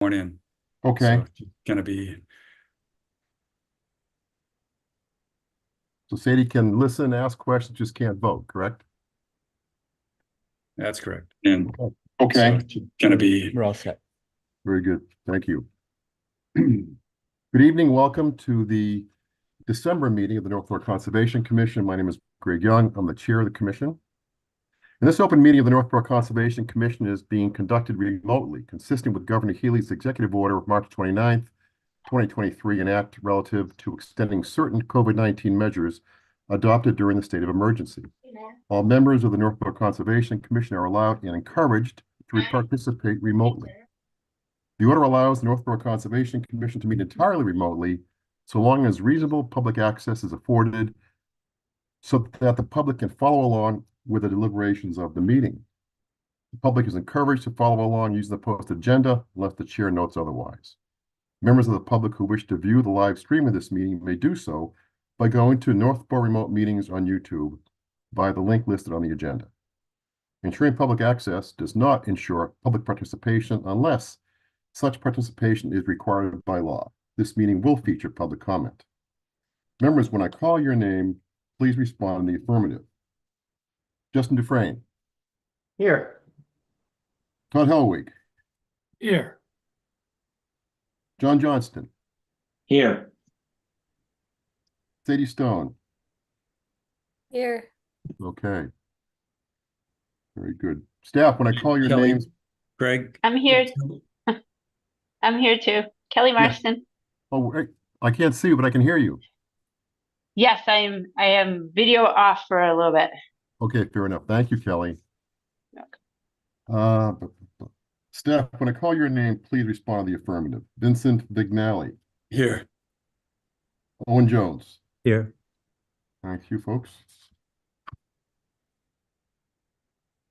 morning. Okay, So it's gonna be, so Sadie can listen, ask questions, just can't vote, correct? that's correct. And so Okay, it's gonna be, We're all set. very good. Thank you. Good evening. Welcome to the December meeting of the North Fork Conservation Commission. My name is Greg Young. I'm the chair of the commission. And this open meeting of the North Fork Conservation Commission is being conducted remotely, consistent with Governor Healy's executive order of March 29th, 2023, an act relative to extending certain COVID-19 measures adopted during the state of emergency. All members of the North Fork Conservation Commission are allowed and encouraged to participate remotely. The order allows the North Fork Conservation Commission to meet entirely remotely, so long as reasonable public access is afforded so that the public can follow along with the deliberations of the meeting. The public is encouraged to follow along using the posted agenda unless the chair notes otherwise. Members of the public who wish to view the live stream of this meeting may do so by going to Northborough Remote Meetings on YouTube via the link listed on the agenda. Ensuring public access does not ensure public participation unless such participation is required by law. This meeting will feature public comment. Members, when I call your name, please respond in the affirmative. Justin Dufresne. Here. Todd Helwig. Here. John Johnston. Here. Sadie Stone. Here. Okay. Very good. Staff, when I call your Kelly. names. Greg. I'm here. I'm here too. Kelly Marston. Oh, I can't see you, but I can hear you. Yes, I am video off for a little bit. Okay, fair enough. Thank you, Kelly. Okay. Staff, when I call your name, please respond to the affirmative. Vincent Vignali. Here. Owen Jones. Here. Thank you, folks.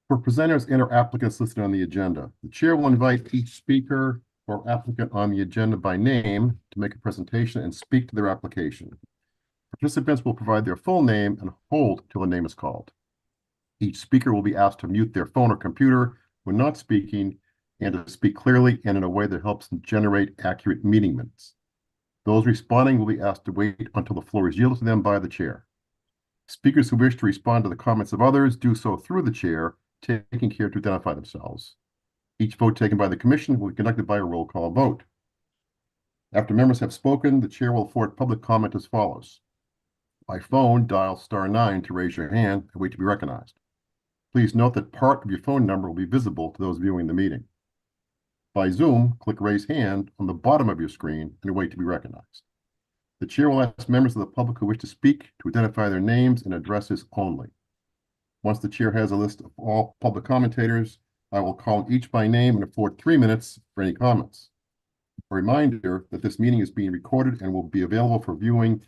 For presenters and or applicants listed on the agenda, the chair will invite each speaker or applicant on the agenda by name to make a presentation and speak to their application. Participants will provide their full name and hold till the name is called. Each speaker will be asked to mute their phone or computer when not speaking and to speak clearly and in a way that helps them generate accurate meeting minutes. Those responding will be asked to wait until the floor is yielded to them by the chair. Speakers who wish to respond to the comments of others do so through the chair, taking care to identify themselves. Each vote taken by the commission will be conducted by a roll call vote. After members have spoken, the chair will afford public comment as follows. By phone, dial *9 to raise your hand and wait to be recognized. Please note that part of your phone number will be visible to those viewing the meeting. By Zoom, click Raise Hand on the bottom of your screen and wait to be recognized. The chair will ask members of the public who wish to speak to identify their names and addresses only. Once the chair has a list of all public commentators, I will call each by name and afford 3 minutes for any comments. A reminder that this meeting is being recorded and will be available for viewing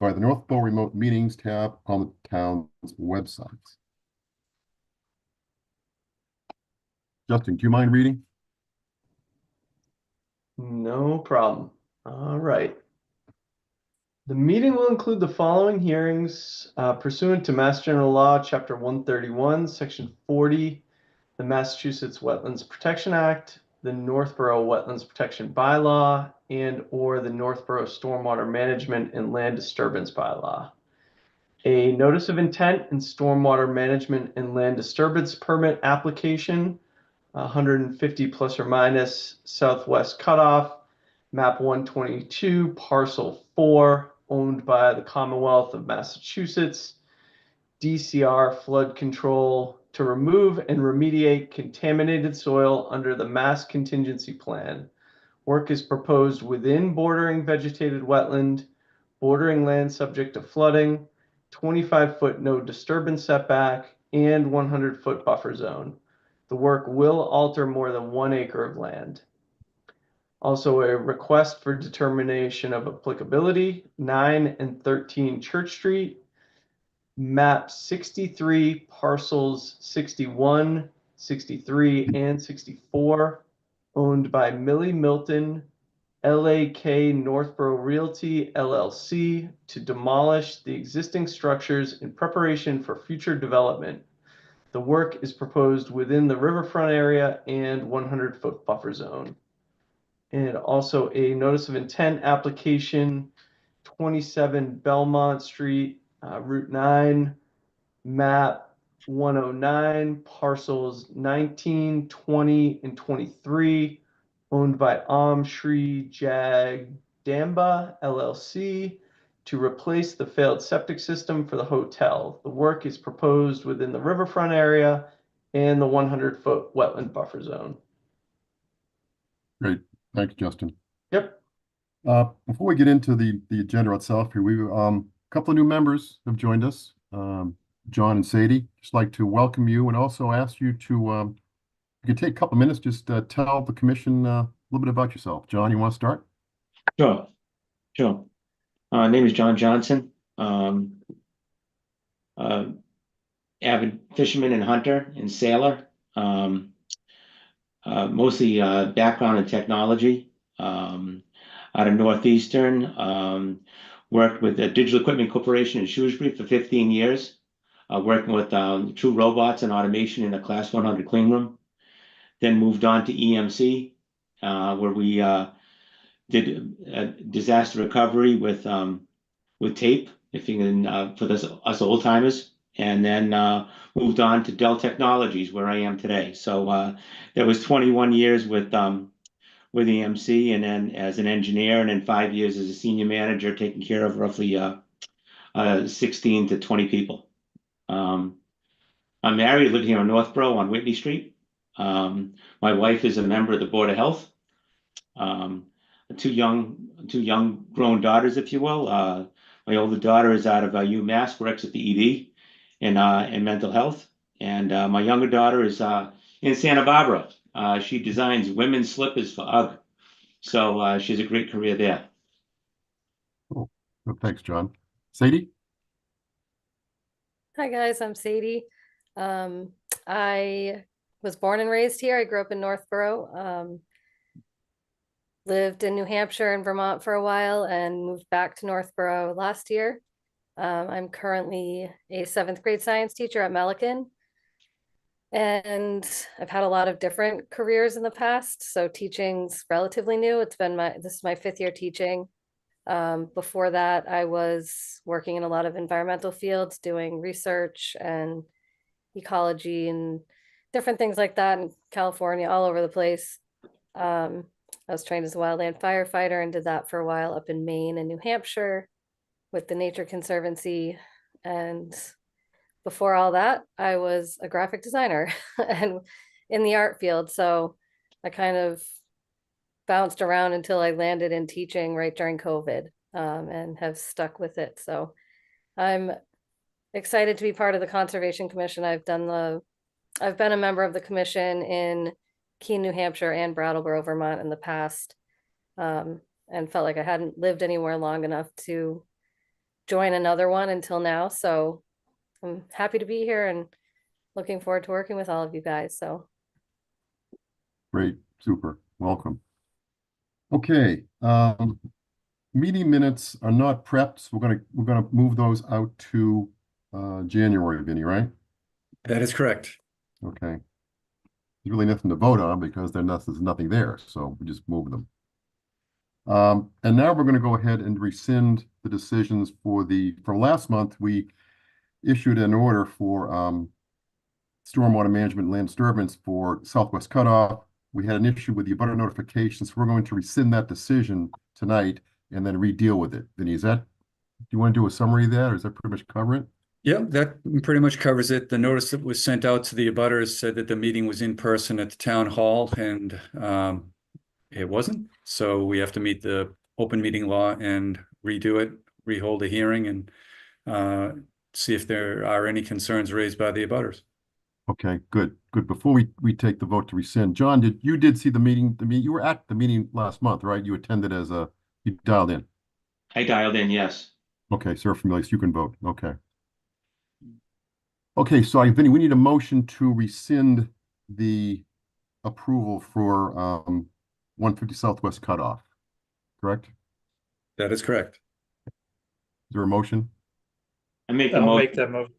by the Northborough Remote Meetings tab on the town's website. Justin, do you mind reading? No problem. All right. The meeting will include the following hearings pursuant to Mass General Law, Chapter 131, Section 40, the Massachusetts Wetlands Protection Act, the Northborough Wetlands Protection Bylaw, and or the Northborough Stormwater Management and Land Disturbance Bylaw. A notice of intent and stormwater management and land disturbance permit application, 150 plus or minus southwest cutoff, map 122, parcel 4, owned by the Commonwealth of Massachusetts, DCR flood control to remove and remediate contaminated soil under the Mass Contingency Plan. Work is proposed within bordering vegetated wetland, bordering land subject to flooding, 25-foot no disturbance setback, and 100-foot buffer zone. The work will alter more than 1 acre of land. Also, a request for determination of applicability, 9 and 13 Church Street, map 63, parcels 61, 63, and 64, owned by Millie Milton, LAK Northborough Realty, LLC, to demolish the existing structures in preparation for future development. The work is proposed within the riverfront area and 100-foot buffer zone. and also a notice of intent application, 27 Belmont Street, Route 9, map 109, parcels 19, 20, and 23, owned by Shri Jagdamba LLC, to replace the failed septic system for the hotel. The work is proposed within the riverfront area and the 100-foot wetland buffer zone. Great. Thanks, Justin. Yep. Before we get into the agenda itself here, we a couple of new members have joined us. John and Sadie, just like to welcome you and also ask you to you can take a couple minutes, just tell the commission a little bit about yourself. John, you want to start? Sure. Name is John Johnson. Avid fisherman and hunter and sailor. Mostly background in technology. Out of Northeastern. Worked with the Digital Equipment Corporation in Shrewsbury for 15 years. Working with True Robots and automation in the Class 100 clean room. Then moved on to EMC, where we did disaster recovery with tape, if you can, for us old timers, and then moved on to Dell Technologies, where I am today. So that was 21 years with EMC, and then as an engineer, and then 5 years as a senior manager, taking care of roughly 16 to 20 people. I'm married, live here in Northborough on Whitney Street. My wife is a member of the Board of Health. Two young grown daughters, if you will. My older daughter is out of UMass, works at the ED in mental health, and my younger daughter is in Santa Barbara. She designs women's slippers for UGG, so she has a great career there. Cool. Well, thanks, John. Sadie? Hi guys, I'm Sadie. I was born and raised here. I grew up in Northborough. Lived in New Hampshire and Vermont for a while and moved back to Northborough last year. I'm currently a 7th grade science teacher at Melican. And I've had a lot of different careers in the past. So teaching's relatively new. This is my 5th year teaching. Before that, I was working in a lot of environmental fields, doing research and ecology and different things like that in California, all over the place. I was trained as a wildland firefighter and did that for a while up in Maine and New Hampshire with the Nature Conservancy. And before all that, I was a graphic designer and in the art field. So I kind of bounced around until I landed in teaching right during COVID, and have stuck with it. So I'm excited to be part of the Conservation Commission. I've been a member of the commission in Keene, New Hampshire and Brattleboro, Vermont in the past, and felt like I hadn't lived anywhere long enough to join another one until now. So I'm happy to be here and looking forward to working with all of you guys. So Great, super, welcome. Okay, meeting minutes are not prepped, so we're gonna move those out to January, Vinny, right? That is correct. Okay. There's really nothing to vote on because there's nothing there, so we just move them. And now we're going to go ahead and rescind the decisions from last month. We issued an order for stormwater management land disturbance for Southwest Cutoff. We had an issue with the abutter notifications, so we're going to rescind that decision tonight and then re-deal with it. Vinny, do you want to do a summary of that, or is that pretty much cover it? Yeah, that pretty much covers it. The notice that was sent out to the abutters said that the meeting was in person at the town hall, and it wasn't. So we have to meet the open meeting law and redo it, rehold a hearing, and see if there are any concerns raised by the abutters. Okay, good. Before we take the vote to rescind, John, you did see the meeting? You were at the meeting last month, right? You attended you dialed in. I dialed in, yes. Okay, so you're familiar, so you can vote. Okay. Okay, so Vinny, we need a motion to rescind the approval for 150 Southwest Cutoff, correct? That is correct. Is there a motion? I make the I'll motion. make that motion.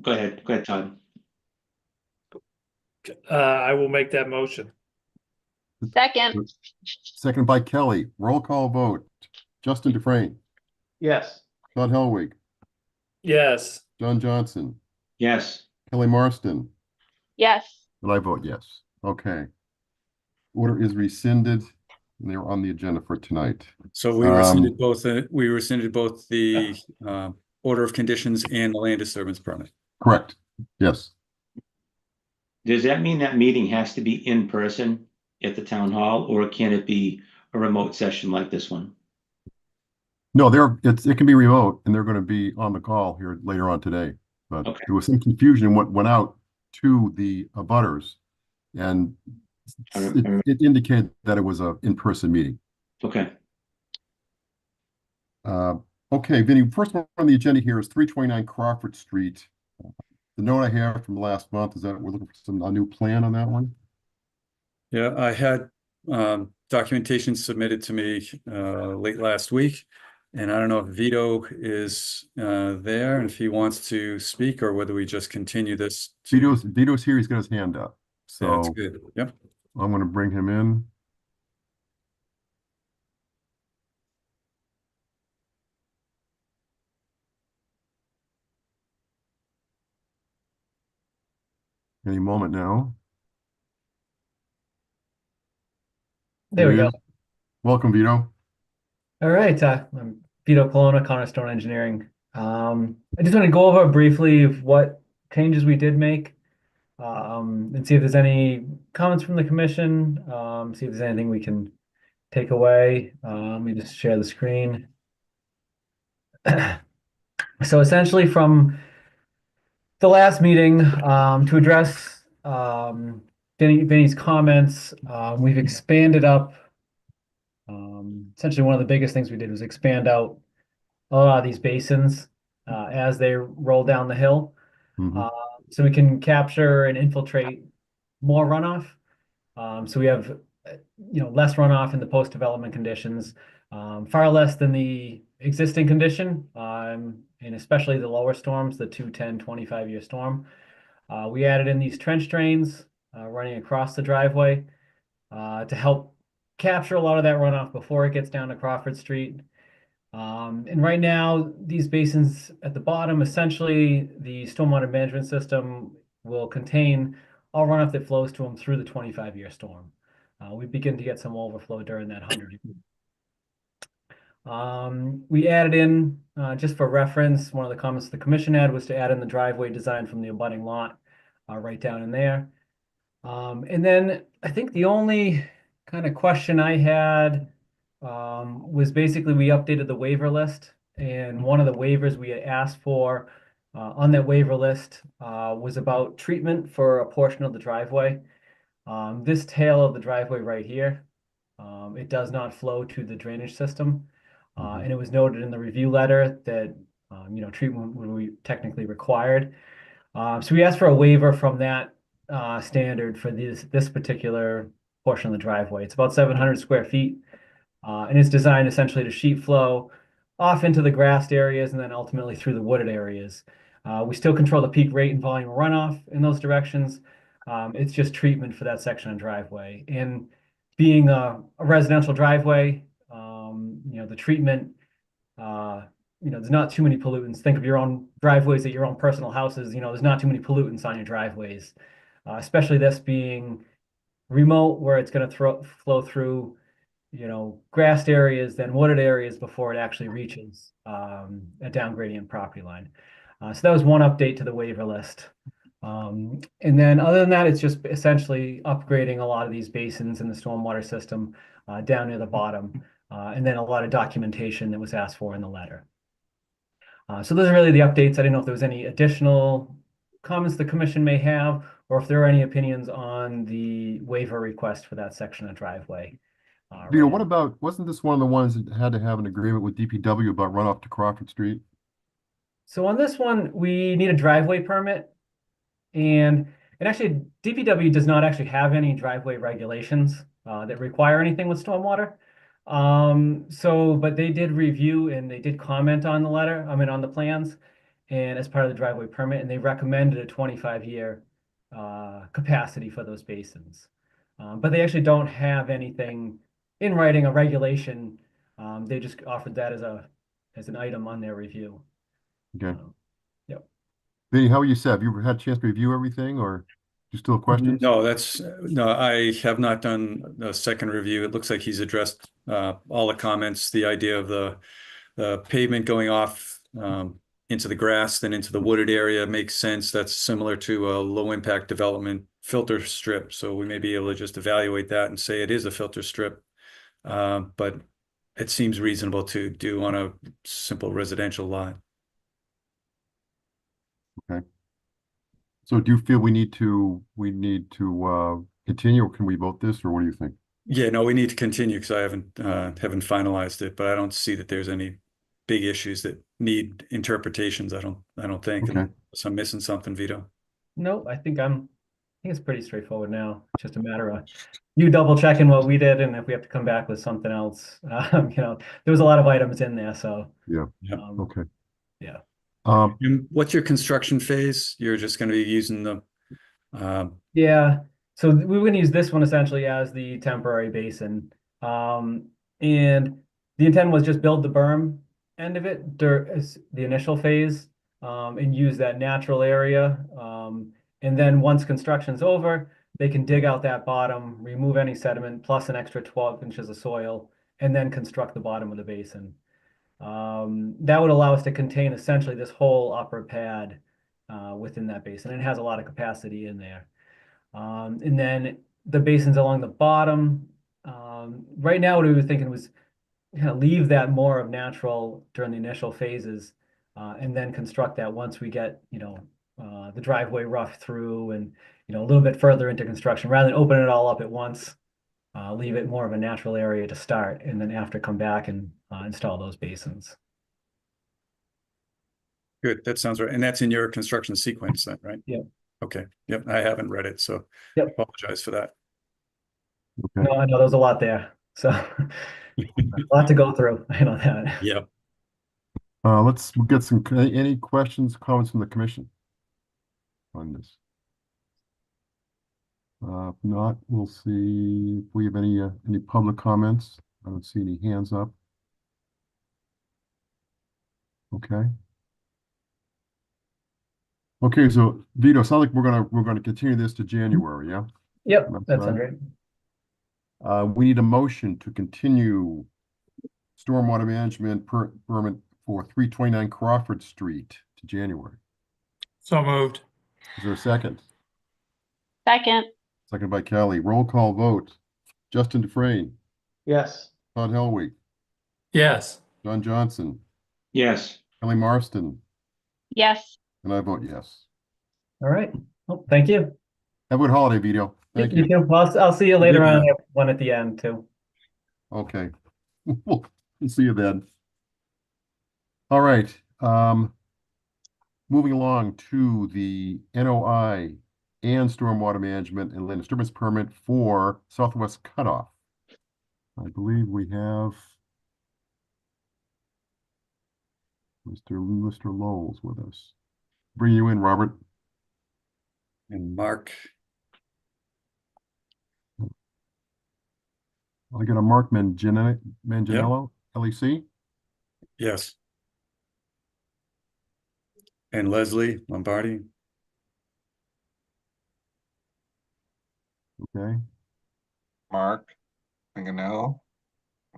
Go ahead, Todd. I will make that motion. Second, Second by Kelly. Roll call vote. Justin Dufresne, Yes. Todd Helwig, Yes. John Johnson, Yes, Kelly Marston, yes. and I vote yes. Okay. Order is rescinded, and they're on the agenda for tonight. So we rescinded both the order of conditions and the land disturbance permit. Correct. Yes. does that mean that meeting has to be in person at the town hall, or can it be a remote session like this one? No, it can be remote, and they're going to be on the call here later on today. But Okay. there was some confusion in what went out to the abutters, and it indicated that it was a in-person meeting. Okay, Okay, Vinny, first one on the agenda here is 329 Crawford Street. The note I have from last month is that we're looking for a new plan on that one. Yeah, I had documentation submitted to me late last week, and I don't know if Vito is there and if he wants to speak or whether we just continue this. Vito's here, he's got his hand up. Yeah, that's So good. Yep. I'm going to bring him in. Any moment now. There we go. Welcome, Vito. All right. I'm Vito Colonna, Cornerstone Engineering. I just want to go over briefly of what changes we did make, and see if there's any comments from the commission, see if there's anything we can take away. Let me just share the screen. So essentially from the last meeting, to address Vinny's comments, we've expanded up. Essentially, one of the biggest things we did was expand out a lot of these basins as they roll down the hill, Mhm. so we can capture and infiltrate more runoff. So we have, less runoff in the post-development conditions, far less than the existing condition, and especially the lower storms, the 2, 10, 25-year storm. We added in these trench drains running across the driveway to help capture a lot of that runoff before it gets down to Crawford Street. And right now, these basins at the bottom, essentially the stormwater management system will contain all runoff that flows to them through the 25-year storm. We begin to get some overflow during that 100. We added in, just for reference, one of the comments the commission had was to add in the driveway design from the abutting lot right down in there. And then I think the only kind of question I had was basically we updated the waiver list, and one of the waivers we had asked for on that waiver list was about treatment for a portion of the driveway. This tail of the driveway right here, it does not flow to the drainage system. And it was noted in the review letter that treatment would be technically required. So we asked for a waiver from that standard for this particular portion of the driveway. It's about 700 square feet, and it's designed essentially to sheet flow off into the grassed areas and then ultimately through the wooded areas. We still control the peak rate and volume of runoff in those directions. It's just treatment for that section of driveway. And being a residential driveway, the treatment, there's not too many pollutants. Think of your own driveways at your own personal houses. There's not too many pollutants on your driveways, especially this being remote where it's going to flow through, grassed areas, then wooded areas before it actually reaches a down gradient property line. So that was one update to the waiver list. And then other than that, it's just essentially upgrading a lot of these basins in the stormwater system down near the bottom. And then a lot of documentation that was asked for in the letter. So those are really the updates. I didn't know if there was any additional comments the commission may have, or if there are any opinions on the waiver request for that section of driveway. What about, wasn't this one of the ones that had to have an agreement with DPW about runoff to Crawford Street? So on this one, we need a driveway permit. And actually, DPW does not actually have any driveway regulations that require anything with stormwater. But they did review and they did comment on the letter, on the plans, and as part of the driveway permit, and they recommended a 25-year capacity for those basins. But they actually don't have anything in writing, a regulation. They just offered that as an item on their review. Okay. Yep. Vinny, how are you set? Have you ever had a chance to review everything, or you still have questions? No, I have not done a second review. It looks like he's addressed all the comments. The idea of the pavement going off into the grass, then into the wooded area makes sense. That's similar to a low impact development filter strip. So we may be able to just evaluate that and say it is a filter strip. But it seems reasonable to do on a simple residential lot. Okay. So do you feel we need to continue, or can we vote this, or what do you think? Yeah, no, we need to continue because I haven't finalized it, but I don't see that there's any big issues that need interpretations. I don't think. Okay. Unless I'm missing something, Vito. No, I think it's pretty straightforward now. It's just a matter of you double checking what we did, and if we have to come back with something else, there was a lot of items in there, so. Yeah. Okay. Yeah. And what's your construction phase? You're just going to be using the. Yeah. So we were going to use this one essentially as the temporary basin, and the intent was just build the berm end of it during the initial phase, and use that natural area. And then once construction's over, they can dig out that bottom, remove any sediment, plus an extra 12 inches of soil, and then construct the bottom of the basin. That would allow us to contain essentially this whole upper pad within that basin. It has a lot of capacity in there. And then the basins along the bottom, right now what we were thinking was kind of leave that more of natural during the initial phases, and then construct that once we get, the driveway rough through and, a little bit further into construction, rather than open it all up at once, leave it more of a natural area to start, and then after come back and install those basins. Good, that sounds right. And that's in your construction sequence then, right? Yep. Okay, yep, I haven't read it, so I Yep. apologize for that. Okay. No, I know there's a lot there, so a lot to go through. I know that. Yep. Let's get any questions, comments from the commission on this. If not, we'll see if we have any public comments. I don't see any hands up. Okay. Okay, so Vito, it sounds like we're gonna continue this to January, yeah? Yep, That's that sounds right. great. We need a motion to continue stormwater management permit for 329 Crawford Street to January. So moved. Is there a second? Second, Second by Kelly. Roll call vote. Justin Dufresne, Yes. Todd Helwig, Yes. John Johnson, Yes. Kelly Marston, yes. and I vote yes. All right. Well, thank you. Have a good holiday, Vito. Thank you. too. Well, I'll see you later Good on. night. I have one at the end too. Okay. We'll see you then. All right. Moving along to the NOI and stormwater management and land disturbance permit for Southwest Cutoff. I believe we have Mr. Lowell's with us. Bring you in, Robert. And Mark, I got a Mark Manganiello, LEC. yes. And Leslie Lombardi, Okay. Mark Manganello.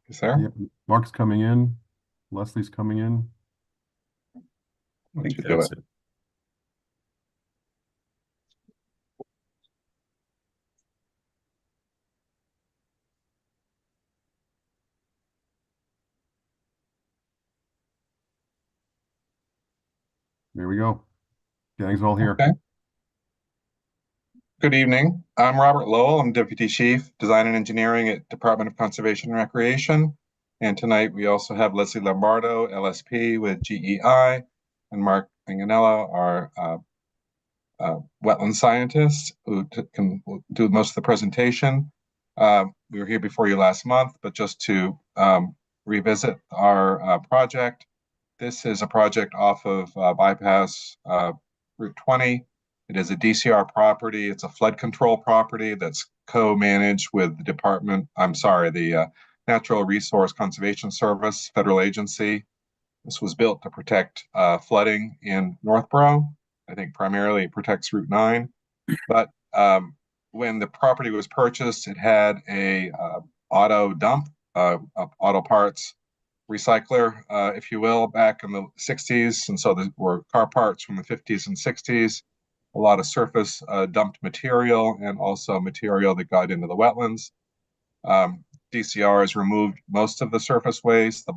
Is there? Yep. Mark's coming in. Leslie's coming in. I Once think you do that's it. it. There we go. Gang's all here. Okay. Good evening. I'm Robert Lowell. I'm Deputy Chief, Design and Engineering at Department of Conservation and Recreation. And tonight we also have Leslie Lombardo, LSP with GEI, and Mark Manganello, our wetland scientist, who can do most of the presentation. We were here before you last month, but just to revisit our project. This is a project off of bypass Route 20 It is a DCR property. It's a flood control property that's co-managed with the the Natural Resource Conservation Service, federal agency. This was built to protect flooding in Northborough. I think primarily it protects Route 9. But when the property was purchased, it had a auto dump, auto parts recycler, if you will, back in the 60s. And so there were car parts from the 50s and 60s, a lot of surface dumped material, and also material that got into the wetlands. DCR has removed most of the surface waste, the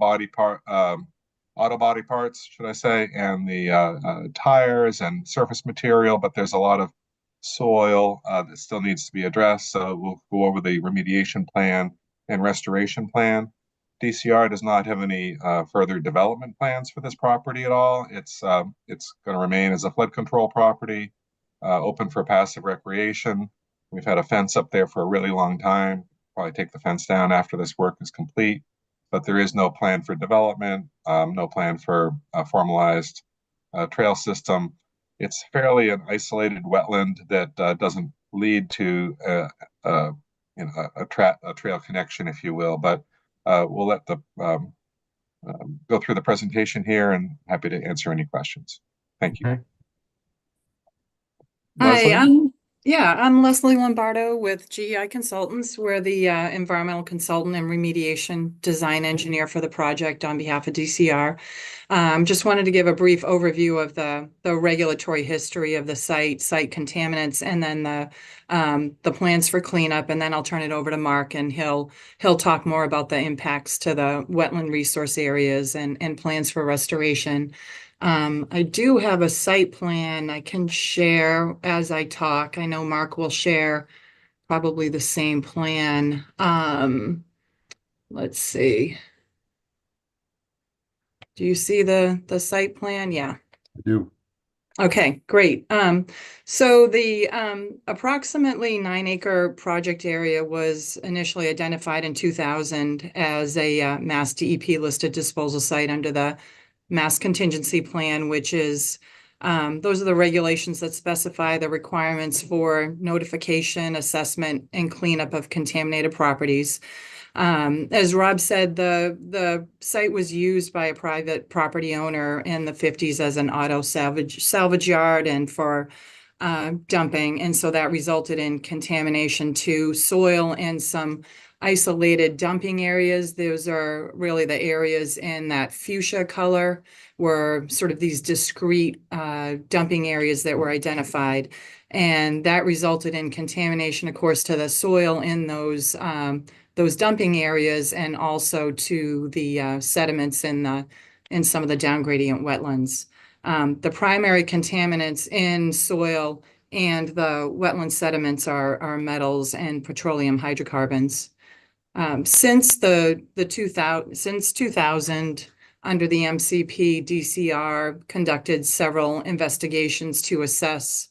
auto body parts, should I say, and the tires and surface material, but there's a lot of soil that still needs to be addressed. So we'll go over the remediation plan and restoration plan. DCR does not have any further development plans for this property at all. It's going to remain as a flood control property, open for passive recreation. We've had a fence up there for a really long time. Probably take the fence down after this work is complete, but there is no plan for development, no plan for a formalized trail system. It's fairly an isolated wetland that doesn't lead to a trail connection, if you will. But we'll let the go through the presentation here, and happy to answer any questions. Thank you. Okay. Hi, Leslie? I'm Leslie Lombardo with GEI Consultants. We're the environmental consultant and remediation design engineer for the project on behalf of DCR. Just wanted to give a brief overview of the regulatory history of the site contaminants, and then the plans for cleanup, and then I'll turn it over to Mark, and he'll talk more about the impacts to the wetland resource areas and plans for restoration. I do have a site plan I can share as I talk. I know Mark will share probably the same plan. Let's see. Do you see the site plan? Yeah. I do. Okay, great. So the approximately 9-acre project area was initially identified in 2000 as a Mass DEP listed disposal site under the Mass Contingency Plan, which is those are the regulations that specify the requirements for notification, assessment, and cleanup of contaminated properties. As Rob said, the site was used by a private property owner in the 50s as an auto salvage yard and for dumping, and so that resulted in contamination to soil and some isolated dumping areas. Those are really the areas in that fuchsia color were sort of these discrete dumping areas that were identified. And that resulted in contamination, of course, to the soil in those dumping areas, and also to the sediments in some of the down gradient wetlands. The primary contaminants in soil and the wetland sediments are metals and petroleum hydrocarbons. Since 2000, under the MCP, DCR conducted several investigations to assess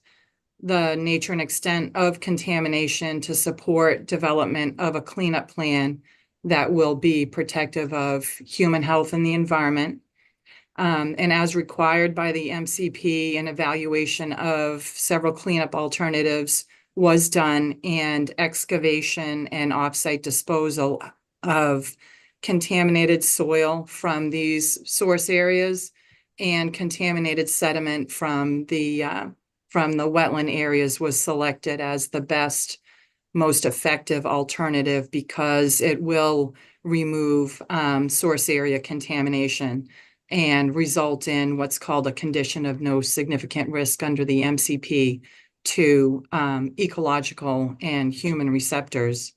the nature and extent of contamination to support development of a cleanup plan that will be protective of human health and the environment. And as required by the MCP, an evaluation of several cleanup alternatives was done, and excavation and offsite disposal of contaminated soil from these source areas and contaminated sediment from the wetland areas was selected as the best, most effective alternative, because it will remove source area contamination and result in what's called a condition of no significant risk under the MCP to ecological and human receptors.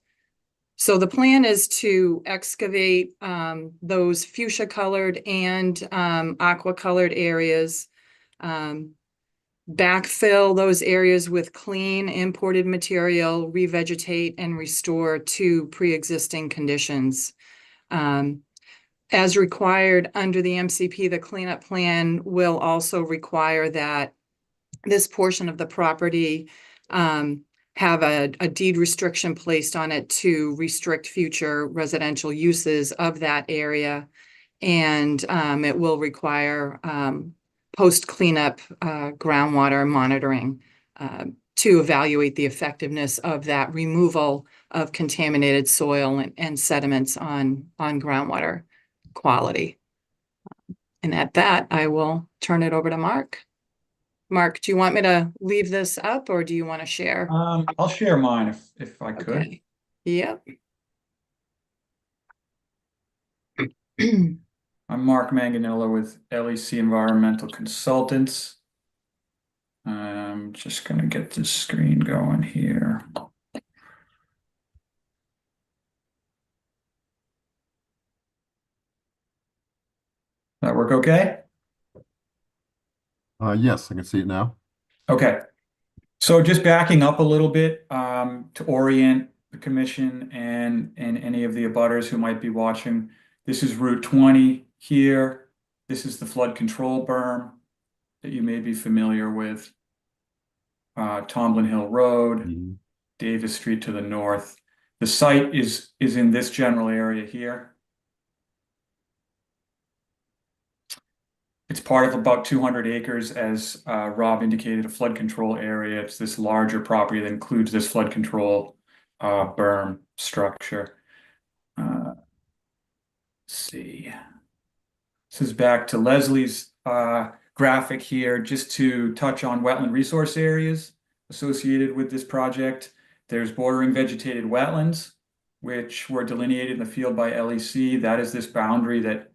So the plan is to excavate those fuchsia colored and aqua colored areas, backfill those areas with clean imported material, revegetate and restore to pre-existing conditions. As required under the MCP, the cleanup plan will also require that this portion of the property have a deed restriction placed on it to restrict future residential uses of that area. And it will require post-cleanup groundwater monitoring to evaluate the effectiveness of that removal of contaminated soil and sediments on groundwater quality. And at that, I will turn it over to Mark. Mark, do you want me to leave this up or do you want to share? I'll share mine if I could. Okay. Yep. I'm Mark Manganello with LEC Environmental Consultants. I'm just going to get this screen going here. That work okay? Yes, I can see it now. Okay. So just backing up a little bit to orient the commission and any of the abutters who might be watching. This is Route 20 here. This is the flood control berm that you may be familiar with. Tomlin Hill Road, Davis Street to the north. The site is in this general area here. It's part of about 200 acres, as Rob indicated, a flood control area. It's this larger property that includes this flood control berm structure. Let's see. This is back to Leslie's graphic here, just to touch on wetland resource areas associated with this project. There's bordering vegetated wetlands, which were delineated in the field by LEC. That is this boundary that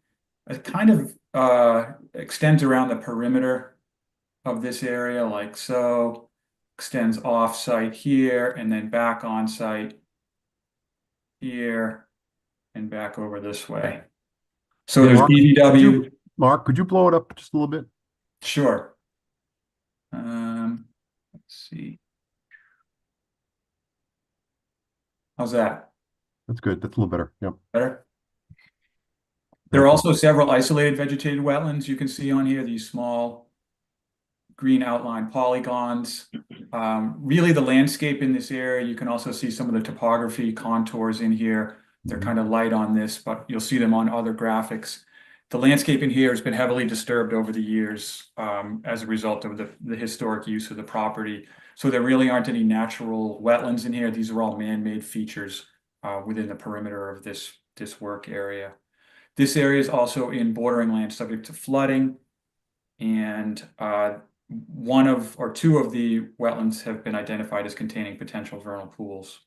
kind of extends around the perimeter of this area, like so, extends off site here, and then back on site here, and back over this way. So Yeah, there's Mark, BVW. Mark, could you blow it up just a little bit? Sure. Let's see. How's that? That's good. That's a little better. Yep. Better? There are also several isolated vegetated wetlands you can see on here, these small green outline polygons. Really the landscape in this area, you can also see some of the topography contours in here. They're kind of light on this, but you'll see them on other graphics. The landscape in here has been heavily disturbed over the years as a result of the historic use of the property. So there really aren't any natural wetlands in here. These are all man-made features within the perimeter of this work area. This area is also in bordering land subject to flooding, and one of or two of the wetlands have been identified as containing potential vernal pools.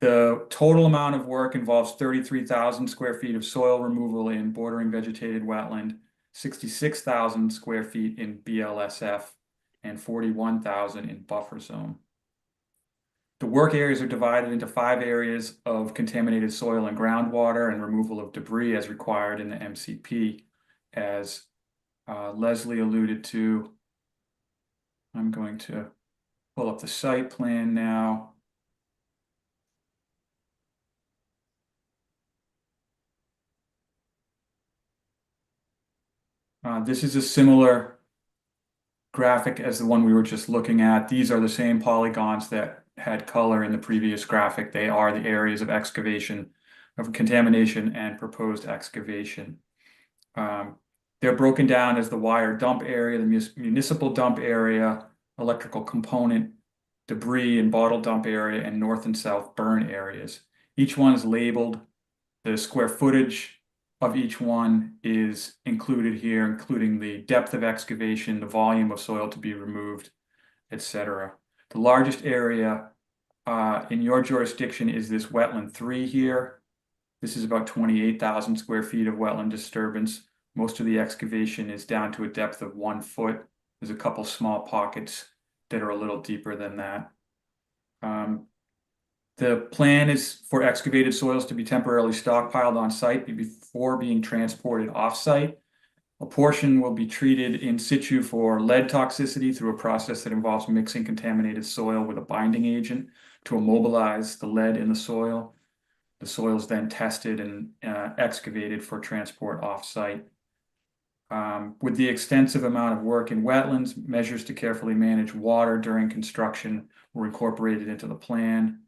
The total amount of work involves 33,000 square feet of soil removal in bordering vegetated wetland, 66,000 square feet in BLSF, and 41,000 in buffer zone. The work areas are divided into 5 areas of contaminated soil and groundwater and removal of debris as required in the MCP. As Leslie alluded to, I'm going to pull up the site plan now. This is a similar graphic as the one we were just looking at. These are the same polygons that had color in the previous graphic. They are the areas of excavation, of contamination and proposed excavation. They're broken down as the wire dump area, the municipal dump area, electrical component, debris and bottle dump area, and north and south burn areas. Each one is labeled. The square footage of each one is included here, including the depth of excavation, the volume of soil to be removed, etc. The largest area in your jurisdiction is this wetland 3 here. This is about 28,000 square feet of wetland disturbance. Most of the excavation is down to a depth of 1 foot. There's a couple small pockets that are a little deeper than that. The plan is for excavated soils to be temporarily stockpiled on site before being transported off site. A portion will be treated in situ for lead toxicity through a process that involves mixing contaminated soil with a binding agent to immobilize the lead in the soil. The soil is then tested and excavated for transport off site. With the extensive amount of work in wetlands, measures to carefully manage water during construction were incorporated into the plan.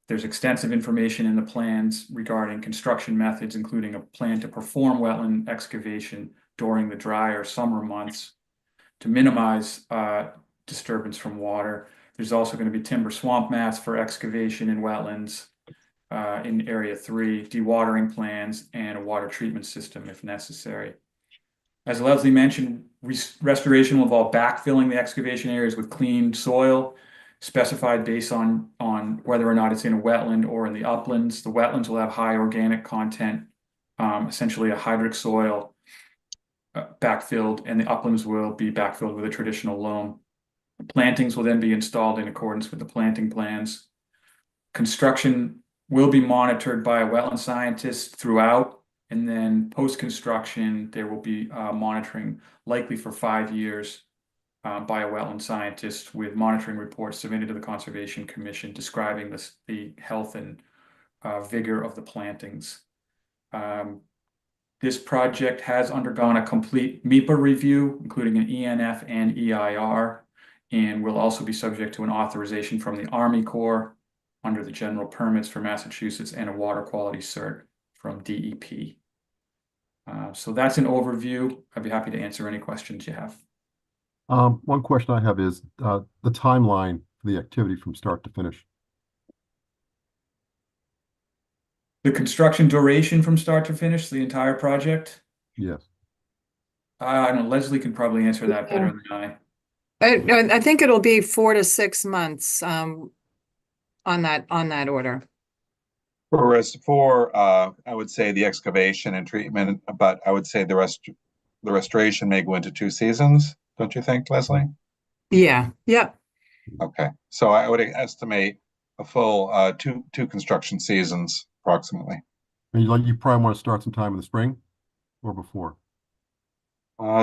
There's extensive information in the plans regarding construction methods, including a plan to perform wetland excavation during the drier summer months to minimize disturbance from water. There's also going to be timber swamp mats for excavation in wetlands in Area 3, dewatering plans, and a water treatment system if necessary. As Leslie mentioned, restoration will involve backfilling the excavation areas with clean soil, specified based on whether or not it's in a wetland or in the uplands. The wetlands will have high organic content, essentially a hydric soil backfilled, and the uplands will be backfilled with a traditional loam. Plantings will then be installed in accordance with the planting plans. Construction will be monitored by a wetland scientist throughout, and then post-construction, there will be monitoring likely for 5 years by a wetland scientist with monitoring reports submitted to the Conservation Commission describing the health and vigor of the plantings. This project has undergone a complete MEPA review, including an ENF and EIR, and will also be subject to an authorization from the Army Corps under the general permits for Massachusetts and a water quality cert from DEP. So that's an overview. I'd be happy to answer any questions you have. One question I have is the timeline for the activity from start to finish. The construction duration from start to finish, the entire project? Yes. I don't know, Leslie can probably answer that better than I. I think it'll be 4 to 6 months on that order. Whereas I would say the excavation and treatment, but I would say the restoration may go into 2 seasons. Don't you think, Leslie? Yeah. Yep. Okay, so I would estimate a full two construction seasons approximately. And you probably want to start sometime in the spring or before.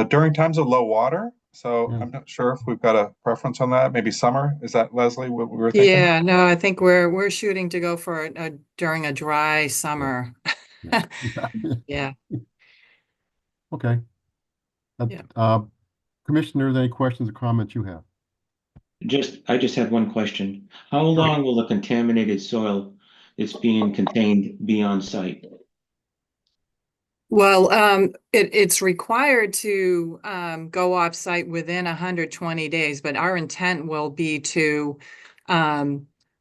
During times of low water. So Yeah. I'm not sure if we've got a preference on that. Maybe summer. Is that, Leslie, what we were thinking? Yeah, no, I think we're shooting to go for it during a dry summer. Yeah. Yeah. Okay. Yeah. Commissioners, any questions or comments you have? I just have one question. How long will the contaminated soil that's being contained be on site? Well, it's required to go off site within 120 days, but our intent will be to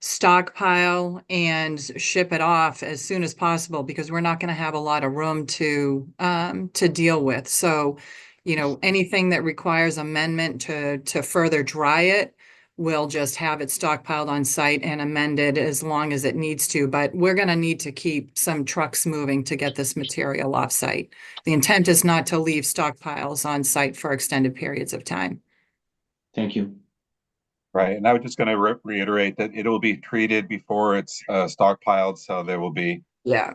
stockpile and ship it off as soon as possible because we're not going to have a lot of room to deal with. So, anything that requires amendment to further dry it, we'll just have it stockpiled on site and amended as long as it needs to. But we're going to need to keep some trucks moving to get this material off site. The intent is not to leave stockpiles on site for extended periods of time. Thank you. Right, and I was just going to reiterate that it will be treated before it's stockpiled, so there will be. Yeah.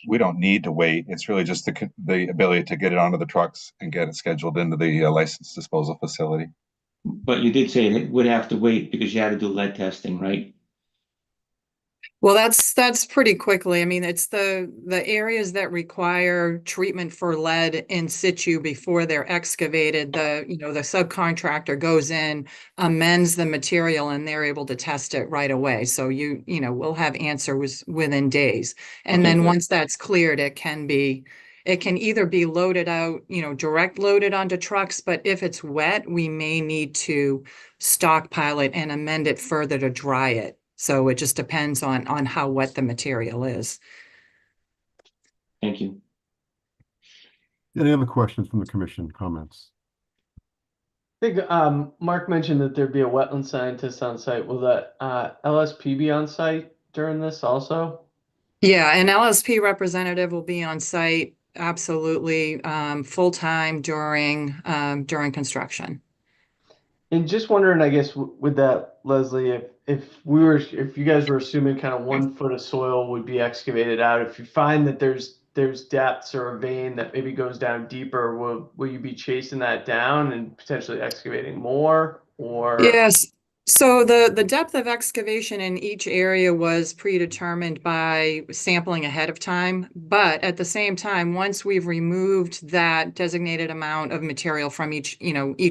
We don't need to wait. It's really just the ability to get it onto the trucks and get it scheduled into the licensed disposal facility. But you did say it would have to wait because you had to do lead testing, right? Well, that's pretty quickly. I mean, it's the areas that require treatment for lead in situ before they're excavated. The subcontractor goes in, amends the material, and they're able to test it right away. So we'll have answers within days. And Okay, then good. once that's cleared, it can either be loaded out, direct loaded onto trucks, but if it's wet, we may need to stockpile it and amend it further to dry it. So it just depends on how wet the material is. Thank you. Any other questions from the commission, comments? I think Mark mentioned that there'd be a wetland scientist on site. Will that LSP be on site during this also? Yeah, an LSP representative will be on site absolutely full-time during construction. And just wondering, I guess, with that, Leslie, if you guys were assuming kind of 1 foot of soil would be excavated out, if you find that there's depths or a vein that maybe goes down deeper, will you be chasing that down and potentially excavating more? Or Yes. So the depth of excavation in each area was predetermined by sampling ahead of time. But at the same time, once we've removed that designated amount of material from each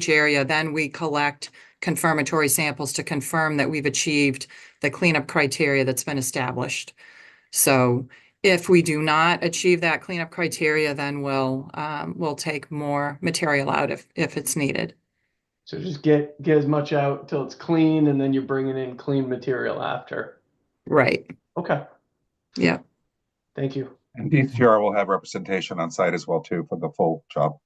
area, then we collect confirmatory samples to confirm that we've achieved the cleanup criteria that's been established. So if we do not achieve that cleanup criteria, then we'll take more material out if it's needed. So just get as much out till it's clean, and then you're bringing in clean material after. Right. Okay, Yeah. thank you. And DCR will have representation on site as well too for the full job.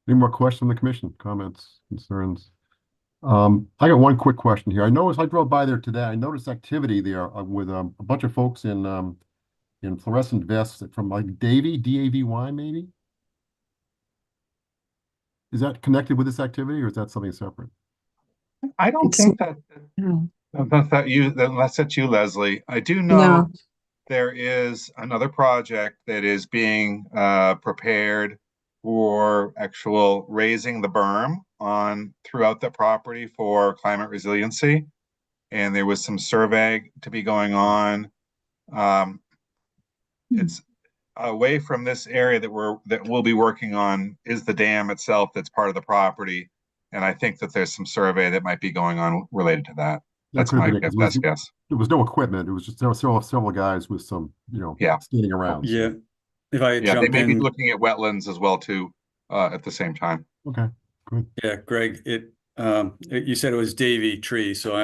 Any more questions from the commission? Comments, concerns? I got one quick question here. I noticed I drove by there today. I noticed activity there with a bunch of folks in fluorescent vests from like Davy, D-A-V-Y maybe? Is that connected with this activity or is that something separate? I don't It's- think that, No. unless that's you, Leslie. I do know No. there is another project that is being prepared for actual raising the berm on throughout the property for climate resiliency. And there was some survey to be going on. It's away from this area that we'll be working on is the dam itself that's part of the property. And I think that there's some survey that might be going on related to that. That's could have my been it, 'cause best guess. There was no equipment. It was just several guys with some, Yeah. skating around. so- Yeah, if I Yeah, they jump may be in, looking at wetlands as well too, at the same time. Okay, good. yeah, Greg, you said it was Davy tree, so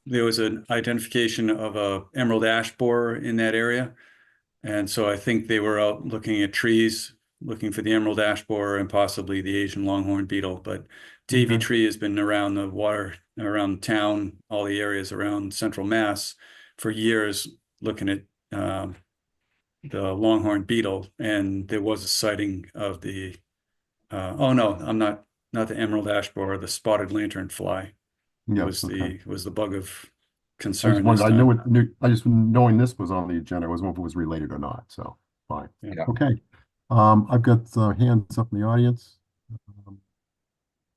there was an identification of a emerald ash borer in that area. And so I think they were out looking at trees, looking for the emerald ash borer and possibly the Asian longhorn beetle. But Davy Okay. tree has been around the water, around town, all the areas around central Mass for years, looking at the longhorn beetle. And there was a sighting of the oh no, I'm not the emerald ash borer, the spotted lanternfly Yes, okay. was the bug of I concern just this wondered, time. I just knowing this was on the agenda, I wasn't sure if it was related or not, so fine. Yeah. Okay. I've got hands up in the audience.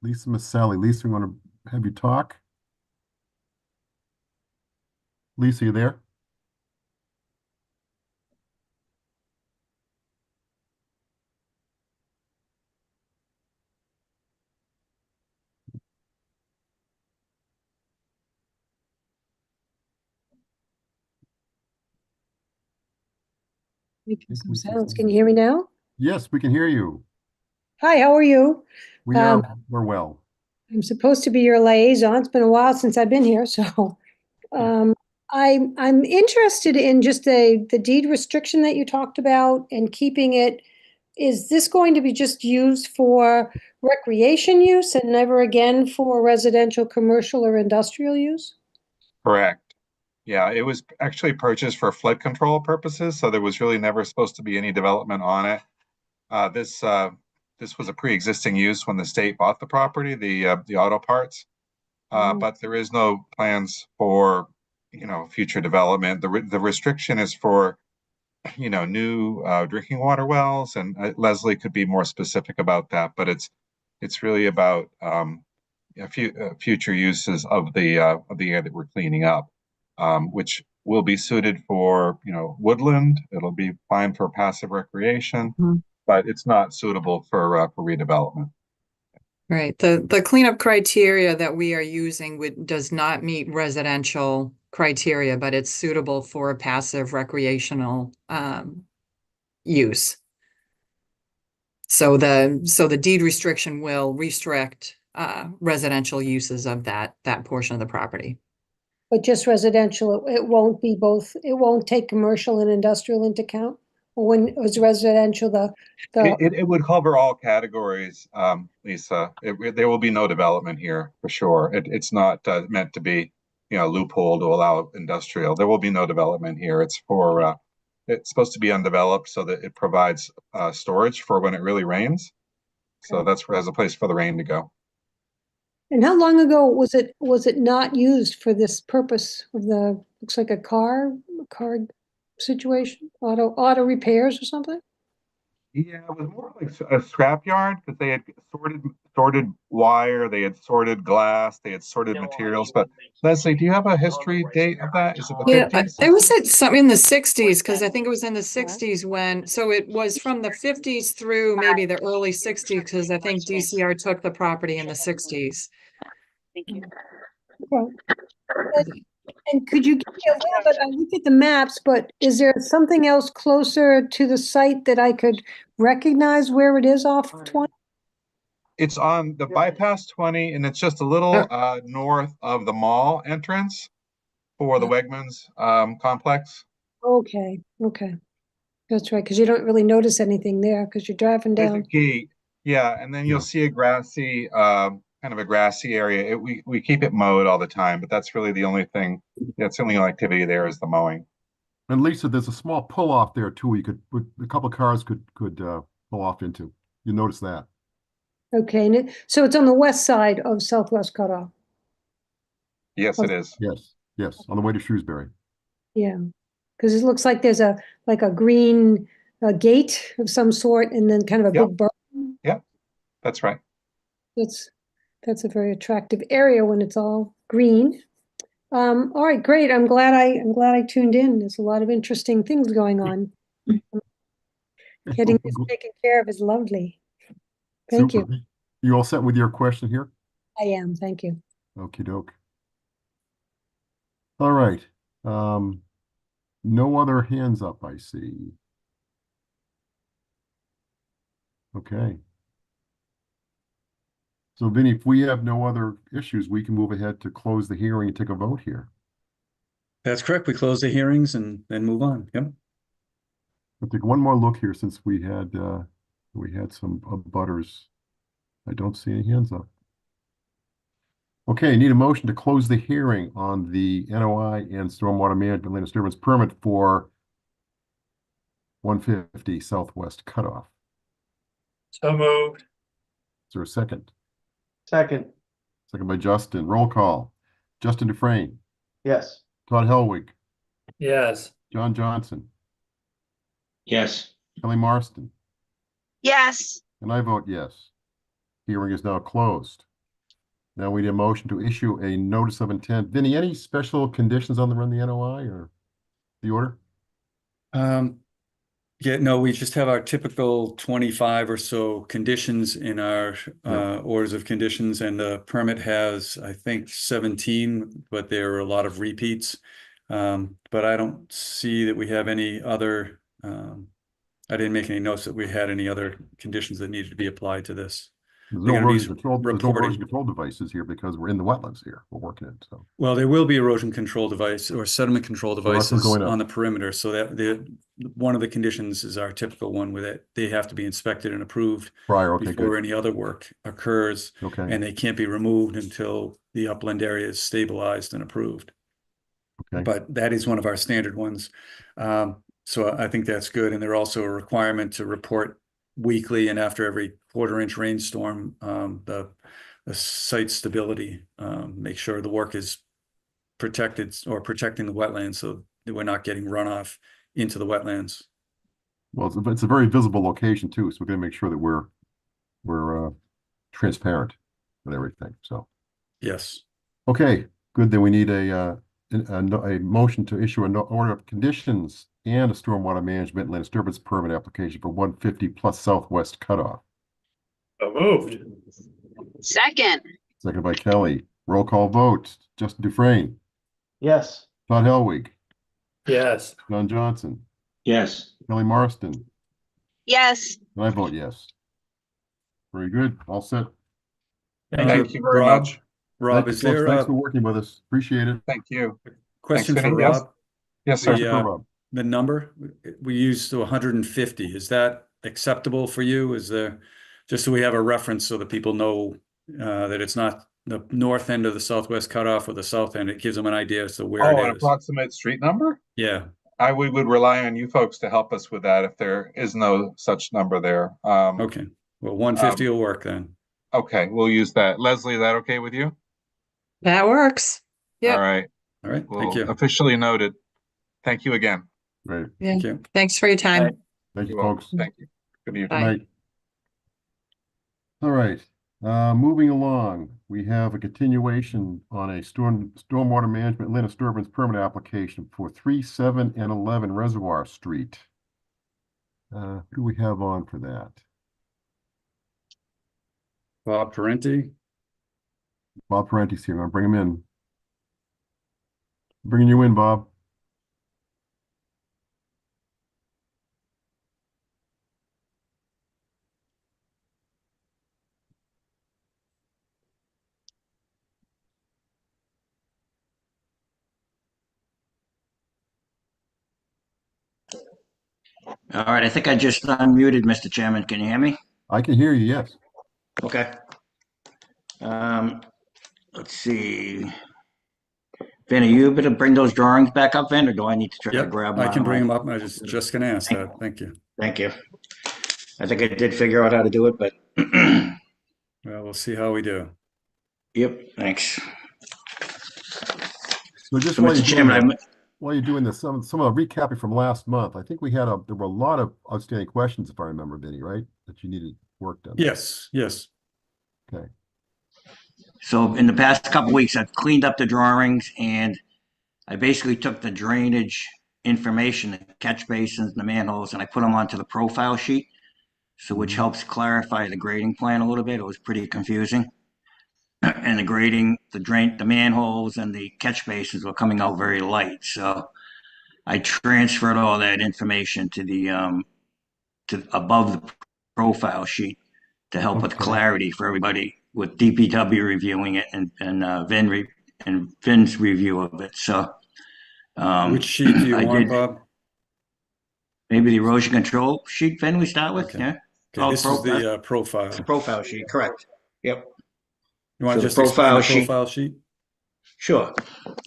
Lisa Maselli. Lisa, we want to have you talk. Lisa, you there? Making some sounds. Can you hear me now? Yes, we can hear you. Hi, how are you? We're well. I'm supposed to be your liaison. It's been a while since I've been here, so I'm interested in just the deed restriction that you talked about and keeping it. Is this going to be just used for recreation use and never again for residential, commercial, or industrial use? Correct. Yeah, it was actually purchased for flood control purposes, so there was really never supposed to be any development on it. This was a pre-existing use when the state bought the property, the auto parts. But there is no plans for, future development. The restriction is for, new drinking water wells, and Leslie could be more specific about that. But it's really about future uses of the air that we're cleaning up, which will be suited for woodland. It'll be fine for passive recreation, but it's not suitable for redevelopment. Right. The cleanup criteria that we are using does not meet residential criteria, but it's suitable for a passive recreational use. So the deed restriction will restrict residential uses of that portion of the property. But just residential, it won't be both, it won't take commercial and industrial into account? Or when it was residential, It would cover all categories, Lisa. There will be no development here for sure. It's not meant to be, loophole to allow industrial. There will be no development here. It's supposed to be undeveloped so that it provides storage for when it really rains. So that's where has a place for the rain to go. And how long ago was it not used for this purpose of looks like a car situation, auto repairs or something? Yeah, it was more like a scrapyard because they had sorted wire, they had sorted glass, they had sorted materials. But Leslie, do you have a history date of that? Is it the Yeah, 50s? it was at something in the 60s, because I think it was in the 60s so it was from the 50s through maybe the early 60s, because I think DCR took the property in the 60s. Thank you. Okay. And could you give me a little bit, I looked at the maps, but is there something else closer to the site that I could recognize where it is off of 20? It's on the Yeah. bypass 20, and it's just a little north of the mall entrance for the Wegmans complex. Okay, okay. That's right, because you don't really notice anything there because you're driving There's a down. gate, yeah, and then you'll Yeah. see a grassy, kind of a grassy area. We keep it mowed all the time, but that's really the only thing. That's the only activity there is the mowing. And Lisa, there's a small pull off there too. You could, a couple of cars could pull off into. You notice that? Okay, so it's on the west side of Southwest Cutoff. Yes, it is. Yes, yes, on the way to Shrewsbury. Yeah, because it looks like there's a green gate of some sort, and then kind of a Yep. big berm. That's right. That's a very attractive area when it's all green. All right, great. I'm glad I tuned in. There's a lot of interesting things going on. Getting this taken care of is lovely. Thank you. Super. You all set with your question here? I am. Thank you. Okie doke. All right. No other hands up, I see. Okay. So Vinny, if we have no other issues, we can move ahead to close the hearing and take a vote here. That's correct. We close the hearings and then move on. Yep. I'll take one more look here since we had some butters. I don't see any hands up. Okay, need a motion to close the hearing on the NOI and stormwater management land disturbance permit for 150 Southwest Cutoff. So moved. Is there a second? Second, Second by Justin. Roll call. Justin Dufresne, yes. Todd Helwig, Yes. John Johnson, Yes. Kelly Marston, Yes. and I vote yes. Hearing is now closed. Now we need a motion to issue a notice of intent. Vinny, any special conditions on the NOI or the order? Yeah, no, we just have our typical 25 or so conditions in our orders of conditions, and the permit has, I think, 17, but there are a lot of repeats. But I don't see that we have any other, I didn't make any notes that we had any other conditions that needed to be applied to this. There's They're no gonna be erosion control, there's no reporting. erosion control devices here because we're in the wetlands here. We're working it, so. Well, there will be erosion control device or sediment control So that's what's devices going up. on the perimeter. So that one of the conditions is our typical one with it. They have to be inspected and approved Prior, okay, before good. any other work occurs, Okay, and they can't be removed until the upland area is stabilized and approved. okay. But that is one of our standard ones. So I think that's good. And there's also a requirement to report weekly and after every quarter-inch rainstorm, the site stability, make sure the work is protected or protecting the wetlands so that we're not getting runoff into the wetlands. Well, it's a very visible location too, so we're gonna make sure that we're transparent with everything, so. Yes. Okay, good, then we need a motion to issue an order of conditions and a stormwater management land disturbance permit application for 150 plus Southwest Cutoff. So moved. Second. Seconded by Kelly. Roll call vote. Justin Dufresne, Yes. Todd Helwig, Yes. John Johnson, Yes. Kelly Marston, Yes. and I vote yes. Very good, all set. Thank you very Rob, much. Rob, Thank you, is folks. there Thanks a for working with us. Appreciate it. Thank you. question Thanks, for Vinny. Yes. Rob? Yes, sir. The, For Rob. the number we used to 150, is that acceptable for you? Is there, just so we have a reference so that people know that it's not the north end of the Southwest Cutoff or the south end, it gives them an idea as to where Oh, an it is. approximate street number? Yeah, We would rely on you folks to help us with that if there is no such number there. okay. Well, 150 will work then. Okay, we'll use that. Leslie, is that okay with you? That works. All Yep. right, All right, well, thank you. Officially noted. Thank you again. Great. Yeah. Thank you. Thanks for your time. Thank you, You're welcome. folks. Thank you. Good evening. Bye. Night. All right, moving along, we have a continuation on a stormwater management land disturbance permit application for 3, 7, and 11 Reservoir Street. Who do we have on for that? Bob Parenti. Bob Parenti's here. I'm gonna bring him in. Bringing you in, Bob. All right, I think I just unmuted, Mr. Chairman. Can you hear me? I can hear you, yes. Okay. Let's see. Vin, are you able to bring those drawings back up, Vin, or do I need to try to Yep, grab them? I can bring them up. I was just gonna ask that. Thank you. Thank you. I think I did figure out how to do it, but Well, we'll see how we do. yep, thanks. So just So, while Mr. you're doing Chairman, that, while you're doing this, some of the recapping from last month, I think there were a lot of outstanding questions, if I remember, Vinny, right? That you needed work done. Yes, yes. Okay. So in the past couple weeks, I've cleaned up the drawings and I basically took the drainage information, the catch basins, the manholes, and I put them onto the profile sheet. So which helps clarify the grading plan a little bit. It was pretty confusing. And the grading, the manholes and the catch basins were coming out very light. So I transferred all that information to the to above the profile sheet to help with Okay. clarity for everybody with DPW reviewing it and Vin's review of it. So Which sheet do you I want, did Bob? maybe the erosion control sheet, Vin, we start with. Okay. Yeah. Okay, this is the profile. It's the profile sheet, correct. Yep. You want So to the just explain profile the sheet- profile sheet? Sure.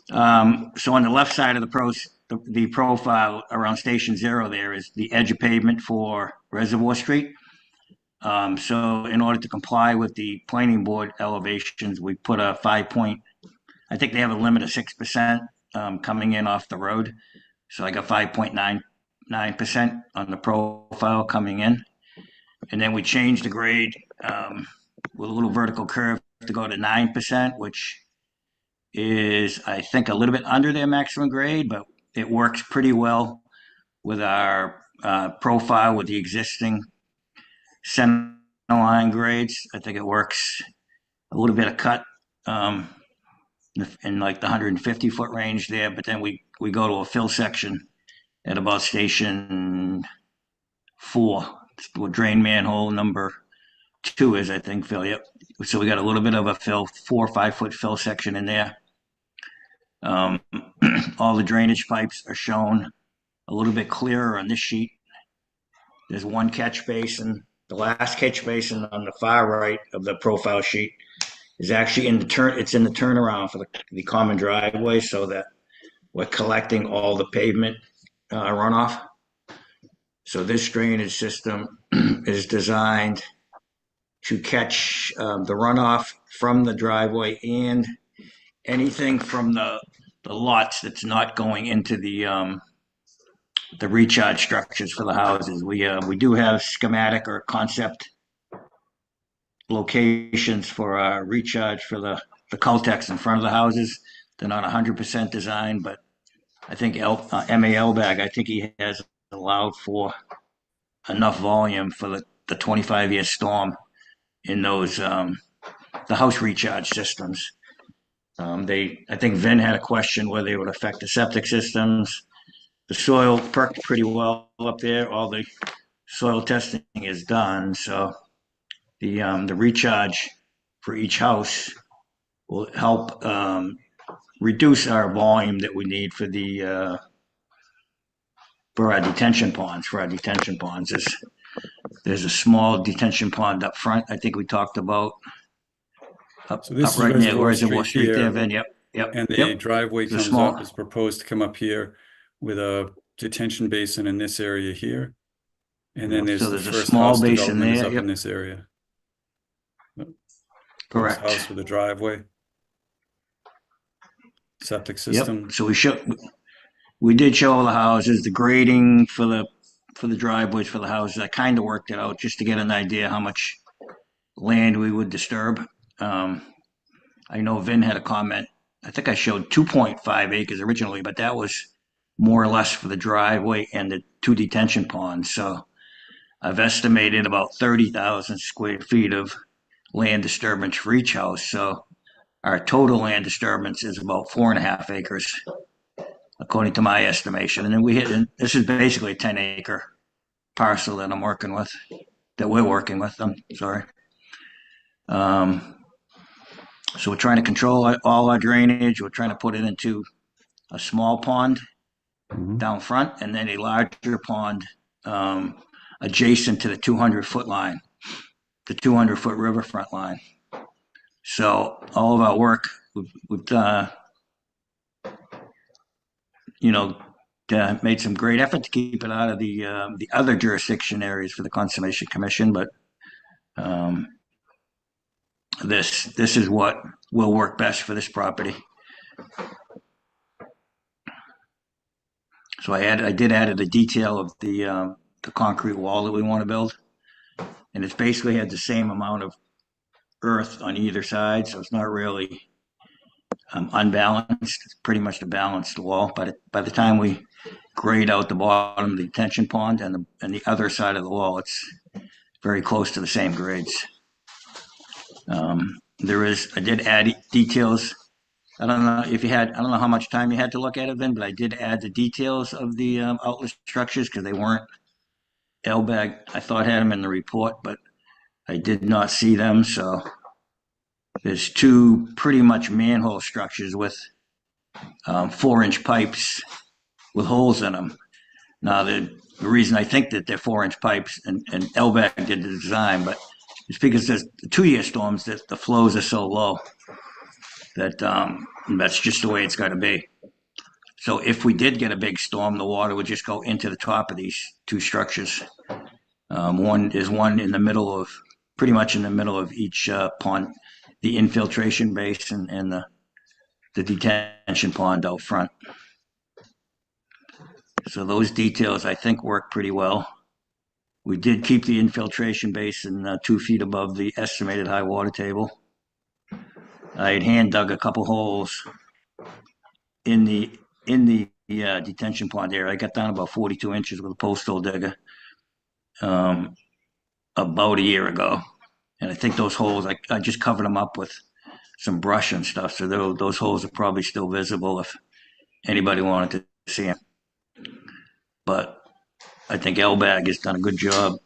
So on the left side of the profile around Station Zero, there is the edge of pavement for Reservoir Street. So in order to comply with the planning board elevations, we put a I think they have a limit of 6% coming in off the road. So I got 5.99% on the profile coming in. And then we changed the grade with a little vertical curve to go to 9%, which is, I think, a little bit under their maximum grade, but it works pretty well with our profile with the existing center line grades. I think it works a little bit of cut in like the 150-foot range there, but then we go to a fill section at about Station 4, with drain manhole number 2 is, I think, Phil. Yep. So we got a little bit of a 4 or 5 foot fill section in there. All the drainage pipes are shown a little bit clearer on this sheet. There's one catch basin. The last catch basin on the far right of the profile sheet is actually in the turnaround for the common driveway, so that we're collecting all the pavement runoff. So this drainage system is designed to catch the runoff from the driveway and anything from the lots that's not going into the recharge structures for the houses. We do have schematic or concept locations for our recharge for the Caltex in front of the houses. They're not 100% designed, but I think MA Bag, I think he has allowed for enough volume for the 25-year storm in those the house recharge systems. I think Vin had a question whether they would affect the septic systems. The soil perked pretty well up there. All the soil testing is done, so the recharge for each house will help reduce our volume that we need for our detention ponds. There's a small detention pond up front. I think we talked about up So this is right near Reservoir Street there, here. Vin. Yep. And the Yep. driveway The comes small- up, is proposed to come up here with a detention basin in this area here. And then there's So the there's a first small house basin development is there, up yep. in this area. Correct. House with a driveway. Septic system. Yep. So we did show all the houses, the grading for the driveways for the houses. I kind of worked it out just to get an idea how much land we would disturb. I know Vin had a comment. I think I showed 2.5 acres originally, but that was more or less for the driveway and the 2 detention ponds. So I've estimated about 30,000 square feet of land disturbance for each house. So our total land disturbance is about 4.5 acres, according to my estimation. And then this is basically a 10-acre parcel that we're working with. I'm sorry. So we're trying to control all our drainage. We're trying to put it into a small pond down front and then a larger pond adjacent to the 200-foot line, the 200-foot riverfront line. So all of our work, we've made some great effort to keep it out of the other jurisdiction areas for the Conservation Commission, but this is what will work best for this property. So I did add the detail of the concrete wall that we want to build, and it's basically had the same amount of earth on either side, so it's not really unbalanced. It's pretty much a balanced wall. But by the time we grade out the bottom of the detention pond and the other side of the wall, it's very close to the same grades. I did add details. I don't know how much time you had to look at it then, but I did add the details of the outlet structures because they weren't. LBAG, I thought had them in the report, but I did not see them. So there's two pretty much manhole structures with 4-inch pipes with holes in them. Now, the reason I think that they're 4-inch pipes, and LBAG did the design, but it's because there's 2-year storms that the flows are so low that that's just the way it's got to be. So if we did get a big storm, the water would just go into the top of these two structures. One in the middle of, pretty much in the middle of each pond, the infiltration basin and the detention pond out front. So those details I think work pretty well. We did keep the infiltration basin 2 feet above the estimated high water table. I had hand dug a couple holes in the detention pond area. I got down about 42 inches with a post hole digger about a year ago. And I think those holes, I just covered them up with some brush and stuff. So those holes are probably still visible if anybody wanted to see them. But I think LBAG has done a good job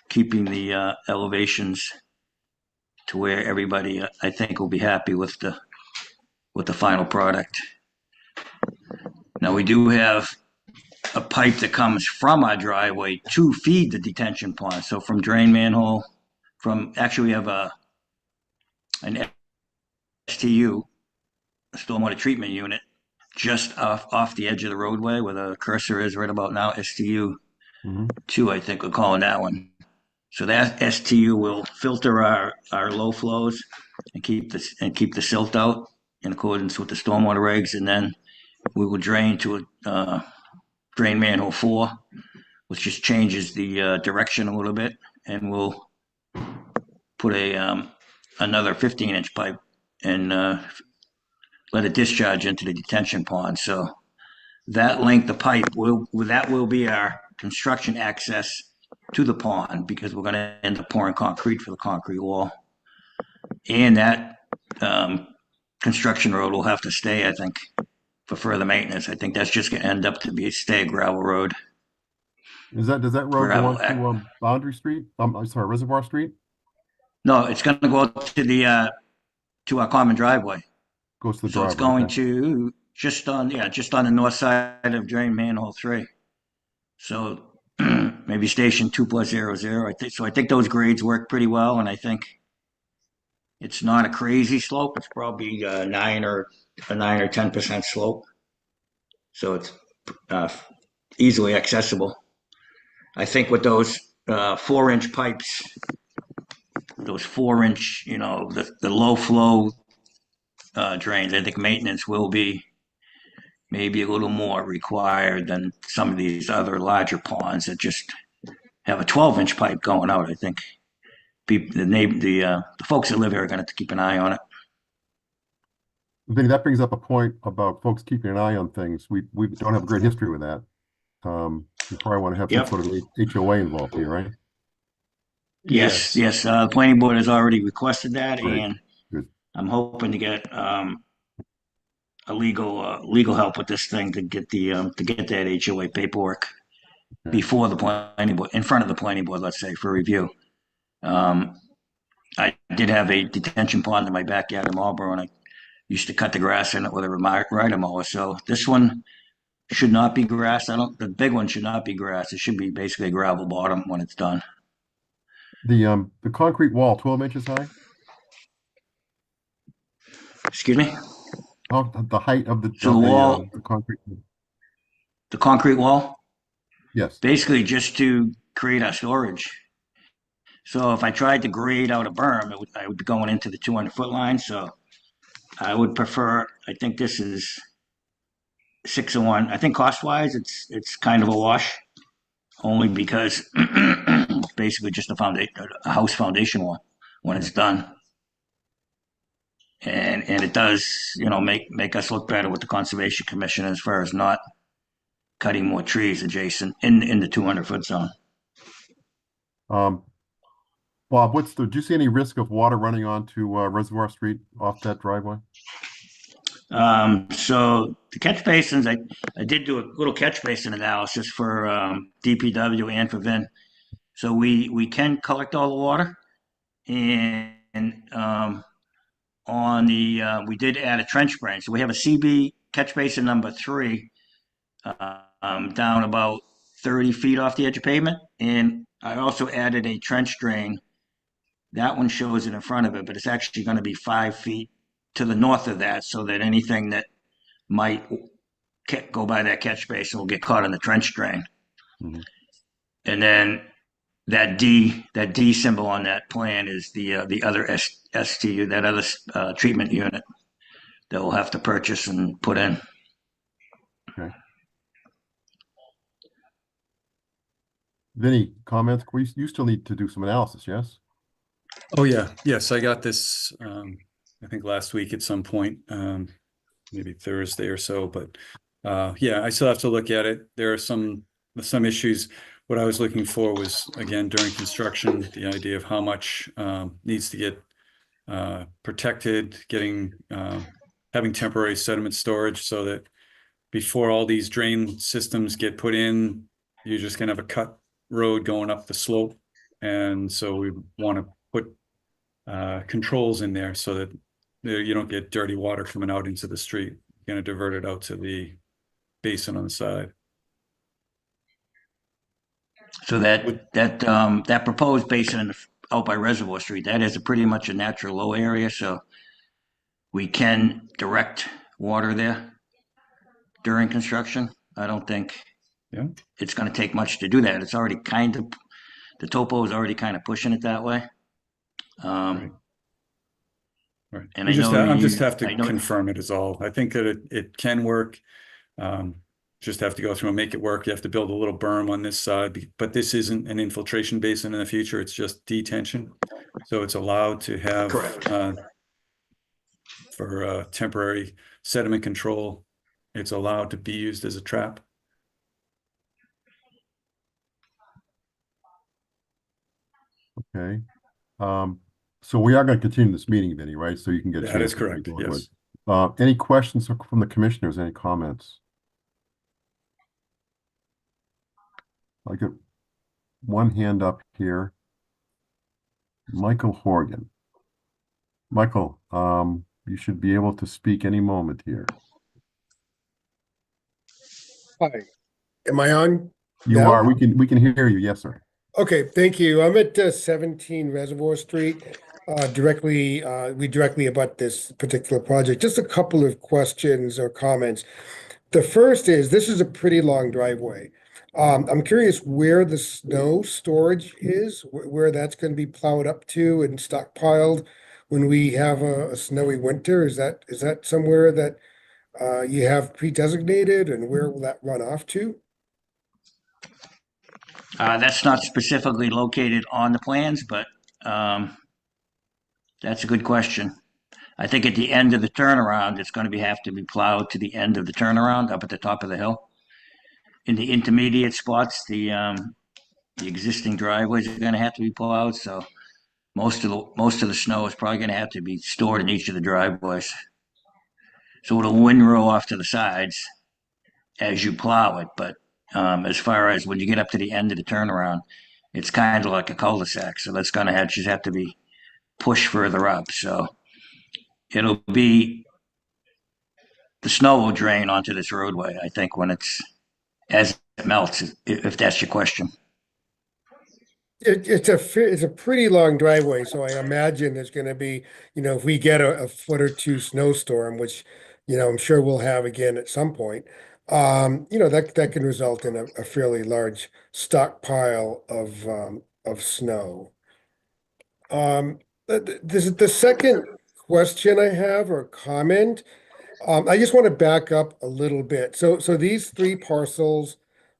keeping the elevations to where everybody, I think, will be happy with the final product. Now, we do have a pipe that comes from our driveway to feed the detention pond. So from drain manhole, actually we have an STU, a stormwater treatment unit, just off the edge of the roadway where the cursor is right about now, STU 2, I think we're calling that one. So that STU will filter our low flows and keep the silt out in accordance with the stormwater regs, and then we will drain to a drain manhole 4, which just changes the direction a little bit, and we'll put another 15-inch pipe and let it discharge into the detention pond. So that length of pipe will be our construction access to the pond, because we're going to end up pouring concrete for the concrete wall. And that construction road will have to stay, I think, for further maintenance. I think that's just going to end up to be a gravel road. Does that road go on to Boundary Street? I'm sorry, Reservoir Street? No, it's going to go to our common driveway. Goes to the so driveway. It's going okay. to just on the north side of drain manhole 3. So maybe station 2+00. I think those grades work pretty well, and I think it's not a crazy slope. It's probably a 9 or 10% slope. So it's easily accessible. I think with those 4-inch pipes, those 4-inch, the low flow drains, I think maintenance will be maybe a little more required than some of these other larger ponds that just have a 12-inch pipe going out. I think the folks that live here are going to have to keep an eye on it. I think that brings up a point about folks keeping an eye on things. We don't have a great history with that. You probably want to have some sort of HOA involved here, right? Yes. The planning board has already requested that, Right. and Good. I'm hoping to get a legal help with this thing to get that HOA paperwork before the planning board, in front of the planning board, let's say, for review. I did have a detention pond in my backyard in Marlboro, and I used to cut the grass in it with a rider mower. So this one, should not be grass. The big one should not be grass. It should be basically a gravel bottom when it's done. The concrete wall, 12 inches high? Excuse me? How, the height of the, So of the wall, the concrete? the concrete wall, Yes. basically just to create our storage. So if I tried to grade out a berm, I would be going into the 200-foot line. So I would prefer, I think this is 6-1. I think cost-wise, it's kind of a wash, only because it's basically just a house foundation wall when it's done. And it does, make us look better with the Conservation Commission as far as not cutting more trees adjacent in the 200-foot zone. Bob, do you see any risk of water running onto Reservoir Street off that driveway? So the catch basins, I did do a little catch basin analysis for DPW and for Vin. So we can collect all the water, and we did add a trench drain. So we have a CB catch basin number 3 down about 30 feet off the edge of pavement, and I also added a trench drain. That one shows it in front of it, but it's actually going to be 5 feet to the north of that, so that anything that might go by that catch basin will get caught in the trench drain. Mm-hmm. And then that D symbol on that plan is the other STU, that other treatment unit that we'll have to purchase and put in. Okay. Vinny, comments? You still need to do some analysis, yes? Oh, yeah. Yes, I got this, I think last week at some point, maybe Thursday or so, but yeah, I still have to look at it. There are some issues. What I was looking for was, again, during construction, the idea of how much needs to get protected, having temporary sediment storage so that before all these drain systems get put in, you're just gonna have a cut road going up the slope. And so we want to put controls in there so that you don't get dirty water coming out into the street. You're going to divert it out to the basin on the side. So that proposed basin out by Reservoir Street, that is pretty much a natural low area, so we can direct water there during construction. I don't think it's going to take much to do that. It's already the topo is already kind of pushing it that way. Right. And I just have to confirm it is all. I think that it can work. Just have to go through and make it work. You have to build a little berm on this side, but this isn't an infiltration basin in the future. It's just detention. So it's allowed to have for temporary sediment control. It's allowed to be used as a trap. Okay. So we are going to continue this meeting, Vinny, right? So you can get a chance. That is correct, yes. Any questions from the commissioners? Any comments? I got one hand up here. Michael Horgan. Michael, you should be able to speak any moment here. Hi, am I on? You now? are. We can hear you. Yes, sir. Okay, thank you. I'm at 17 Reservoir Street. We directly abut this particular project. Just a couple of questions or comments. The first is, this is a pretty long driveway. I'm curious where the snow storage is, where that's going to be plowed up to and stockpiled when we have a snowy winter. Is that somewhere that you have pre-designated, and where will that run off to? That's not specifically located on the plans, but that's a good question. I think at the end of the turnaround, it's going to have to be plowed to the end of the turnaround up at the top of the hill. In the intermediate spots, the existing driveways are going to have to be plowed. So most of the snow is probably going to have to be stored in each of the driveways. So it'll windrow off to the sides as you plow it, but as far as when you get up to the end of the turnaround, it's kind of like a cul-de-sac. So that's going to just have to be pushed further up. So it'll be the snow will drain onto this roadway, I think, as it melts, if that's your question. It's a pretty long driveway, so I imagine there's gonna be, if we get a foot or two snowstorm, which, I'm sure we'll have again at some point, that can result in a fairly large stockpile of snow. The second question I have or comment, I just want to back up a little bit. So these three parcels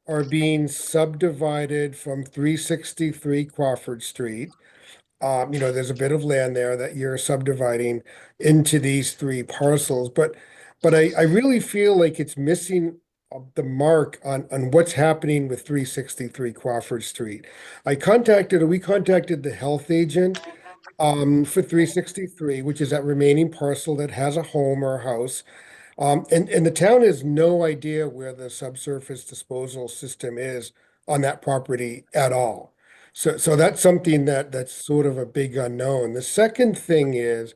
are being subdivided from 363 Crawford Street. There's a bit of land there that you're subdividing into these three parcels, but I really feel like it's missing the mark on what's happening with 363 Crawford Street. We contacted the health agent for 363, which is that remaining parcel that has a home or a house. And the town has no idea where the subsurface disposal system is on that property at all. So that's something that's sort of a big unknown. The second thing is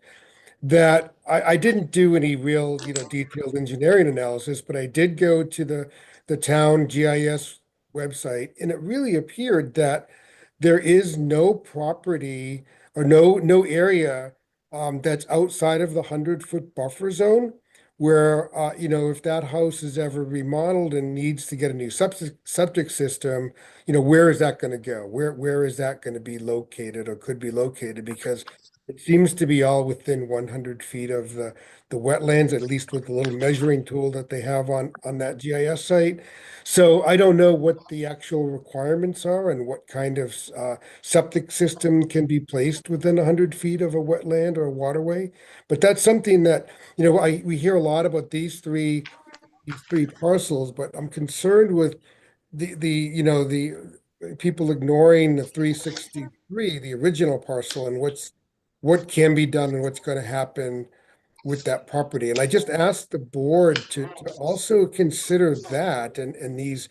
that I didn't do any real, detailed engineering analysis, but I did go to the town GIS website, and it really appeared that there is no property or no area that's outside of the 100-foot buffer zone where, if that house is ever remodeled and needs to get a new septic system, where is that going to go? Where is that going to be located or could be located? Because it seems to be all within 100 feet of the wetlands, at least with the little measuring tool that they have on that GIS site. So I don't know what the actual requirements are and what kind of septic system can be placed within 100 feet of a wetland or a waterway. But that's something that, we hear a lot about these three parcels, but I'm concerned with the people ignoring the 363, the original parcel, and what can be done and what's going to happen with that property. And I just asked the board to also consider that and these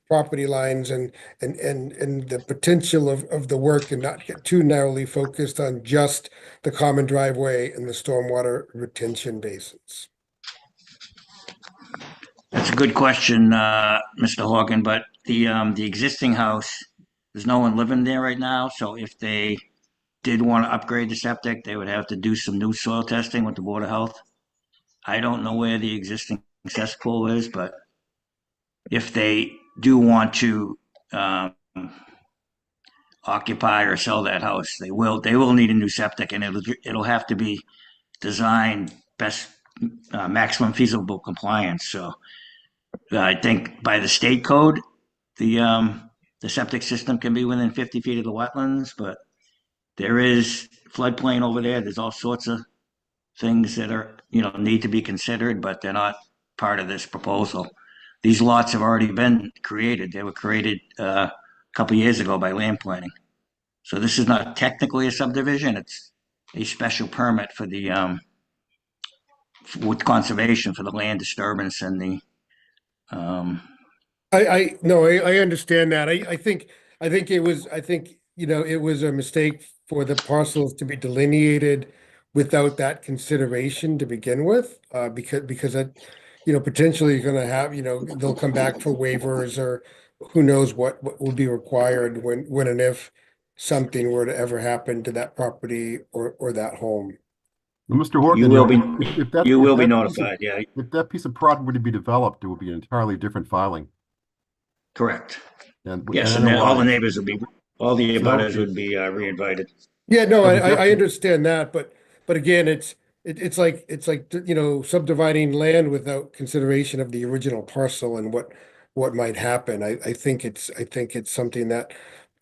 property lines and the potential of the work and not get too narrowly focused on just the common driveway and the stormwater retention basins. That's a good question, Mr. Horgan, but the existing house, there's no one living there right now, so if they did want to upgrade the septic, they would have to do some new soil testing with the Board of Health. I don't know where the existing cesspool is, but if they do want to occupy or sell that house, they will need a new septic, and it'll have to be designed best maximum feasible compliance. So I think by the state code, the septic system can be within 50 feet of the wetlands, but there is floodplain over there. There's all sorts of things that are, need to be considered, but they're not part of this proposal. These lots have already been created. They were created a couple years ago by land planning. So this is not technically a subdivision. It's a special permit for the with conservation for the land disturbance and the I understand that. I think it was a mistake for the parcels to be delineated without that consideration to begin with, because that, potentially you're gonna have, they'll come back for waivers or who knows what will be required when and if something were to ever happen to that property or that home. Well, Mr. Horgan, you will be notified, yeah. If that piece of property were to be developed, it would be an entirely different filing. Correct. And yes, and all the neighbors would be, all the abutters would be reinvited. Yeah, no, I understand that, but again, it's like subdividing land without consideration of the original parcel and what might happen. I think it's something that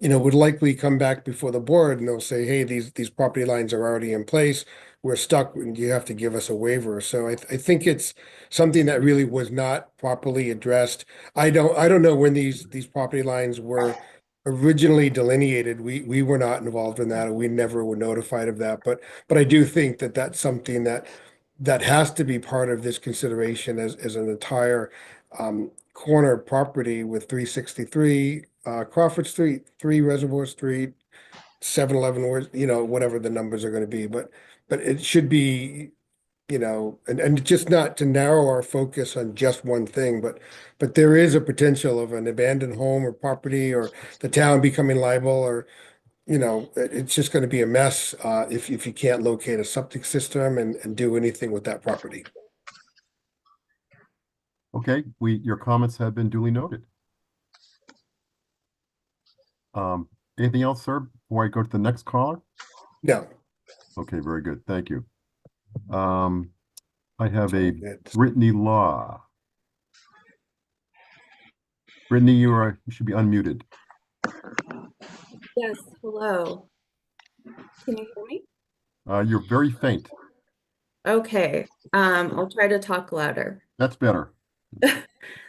would likely come back before the board and they'll say, hey, these property lines are already in place. We're stuck and you have to give us a waiver. So I think it's something that really was not properly addressed. I don't know when these property lines were originally delineated. We were not involved in that. We never were notified of that. But I do think that that's something that has to be part of this consideration as an entire corner property with 363 Crawford Street, 3 Reservoir Street, 711, whatever the numbers are going to be. But it should be and just not to narrow our focus on just one thing, but there is a potential of an abandoned home or property or the town becoming liable, or it's just going to be a mess if you can't locate a septic system and do anything with that property. Okay, your comments have been duly noted. Anything else, sir, before I go to the next caller? No. Okay, very good. Thank you. I have a Brittany Law. Brittany, you should be unmuted. Yes, hello. Can you hear me? You're very faint. Okay, I'll try to talk louder. That's better.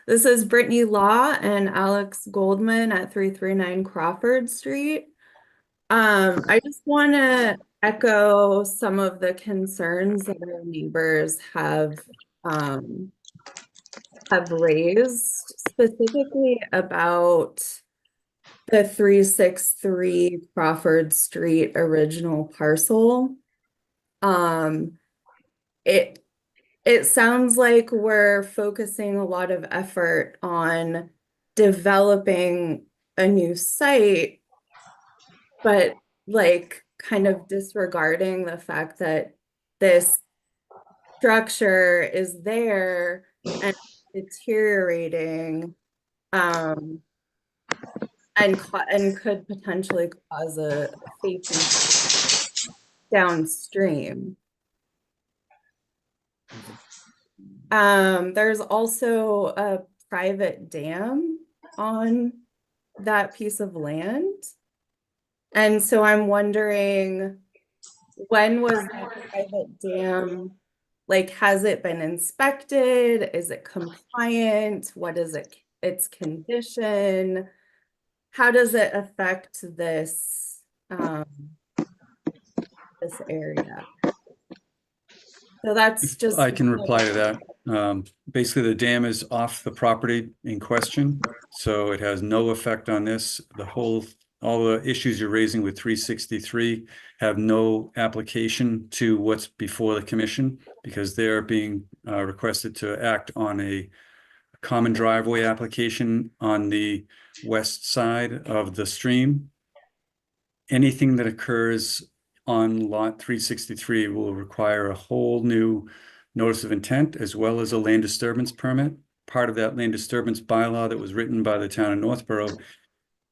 This is Brittany Law and Alex Goldman at 339 Crawford Street. I just want to echo some of the concerns that our neighbors have raised, specifically about the 363 Crawford Street original parcel. It sounds like we're focusing a lot of effort on developing a new site, but like kind of disregarding the fact that this structure is there and deteriorating, and could potentially cause a safety downstream. There's also a private dam on that piece of land. And so I'm wondering, when was that private dam, like, has it been inspected? Is it compliant? What is its condition? How does it affect this area? So that's just. I can reply to that. Basically, the dam is off the property in question, so it has no effect on this. All the issues you're raising with 363 have no application to what's before the commission, because they're being requested to act on a common driveway application on the west side of the stream. Anything that occurs on lot 363 will require a whole new notice of intent, as well as a land disturbance permit. Part of that land disturbance bylaw that was written by the town of Northborough,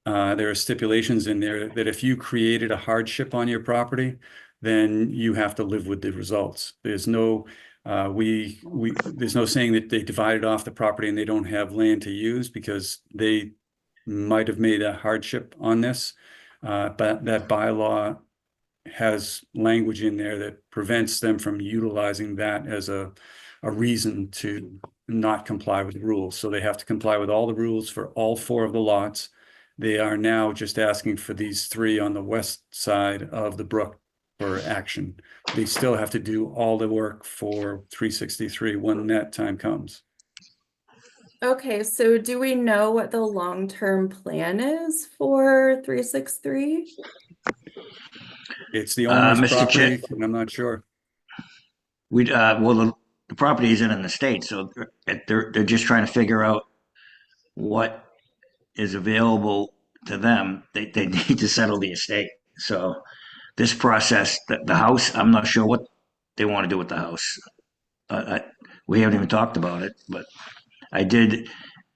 there are stipulations in there that if you created a hardship on your property, then you have to live with the results. There's no there's no saying that they divided off the property and they don't have land to use, because they might have made a hardship on this. But that bylaw has language in there that prevents them from utilizing that as a reason to not comply with the rules. So they have to comply with all the rules for all 4 of the lots. They are now just asking for these 3 on the west side of the brook for action. They still have to do all the work for 363 when that time comes. Okay, so do we know what the long-term plan is for 363? It's the owner's Mr. property, Chair, and I'm not sure. well, the property isn't in the state, so they're just trying to figure out what is available to them. They need to settle the estate. So this process, the house, I'm not sure what they want to do with the house. We haven't even talked about it, but I did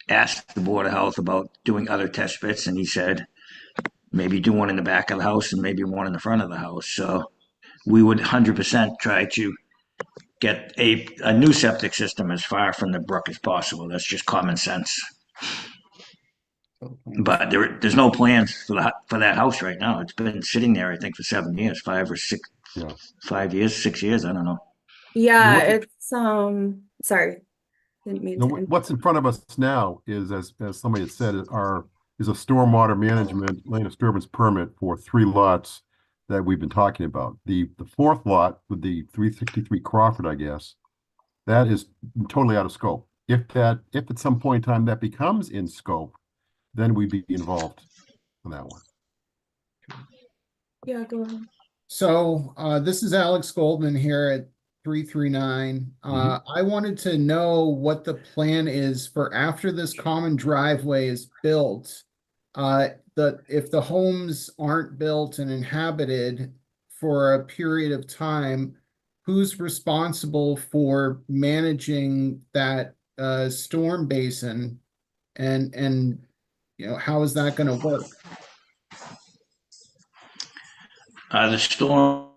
ask the Board of Health about doing other test pits, and he said maybe do one in the back of the house and maybe one in the front of the house. So we would 100% try to get a new septic system as far from the brook as possible. That's just common sense. But there's no plans for that house right now. It's been sitting there, I think, for 7 years, 5 or 6, 5 years, 6 years. I don't know. Yeah, it's sorry. Didn't mean to What's in front of us now is, as somebody had said, is a stormwater management land disturbance permit for 3 lots that we've been talking about. The 4th lot with the 363 Crawford, I guess, that is totally out of scope. If at some point in time that becomes in scope, then we'd be involved in that one. Yeah, go ahead. So this is Alex Goldman here at 339. I wanted to know what the plan is for after this common driveway is built. If the homes aren't built and inhabited for a period of time, who's responsible for managing that storm basin, and how is that going to work? The storm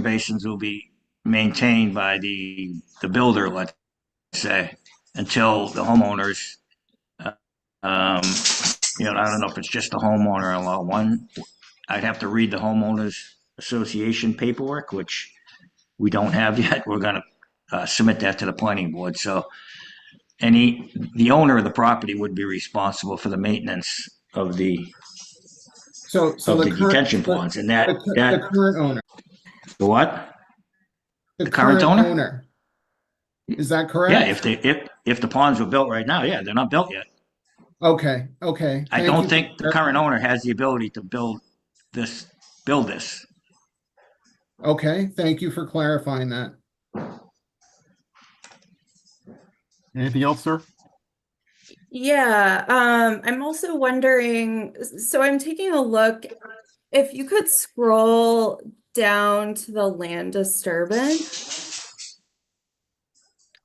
basins will be maintained by the builder, let's say, until the homeowners, I don't know if it's just the homeowner in law one. I'd have to read the homeowners association paperwork, which we don't have yet. We're going to submit that to the planning board. So the owner of the property would be responsible for the maintenance of the detention ponds, and the current owner. The what? The current owner? Is that correct? Yeah, if the ponds were built right now, yeah, they're not built yet. Okay. I don't think the current owner has the ability to build this. Okay, thank you for clarifying that. Anything else, sir? Yeah, I'm also wondering, so I'm taking a look, if you could scroll down to the land disturbance.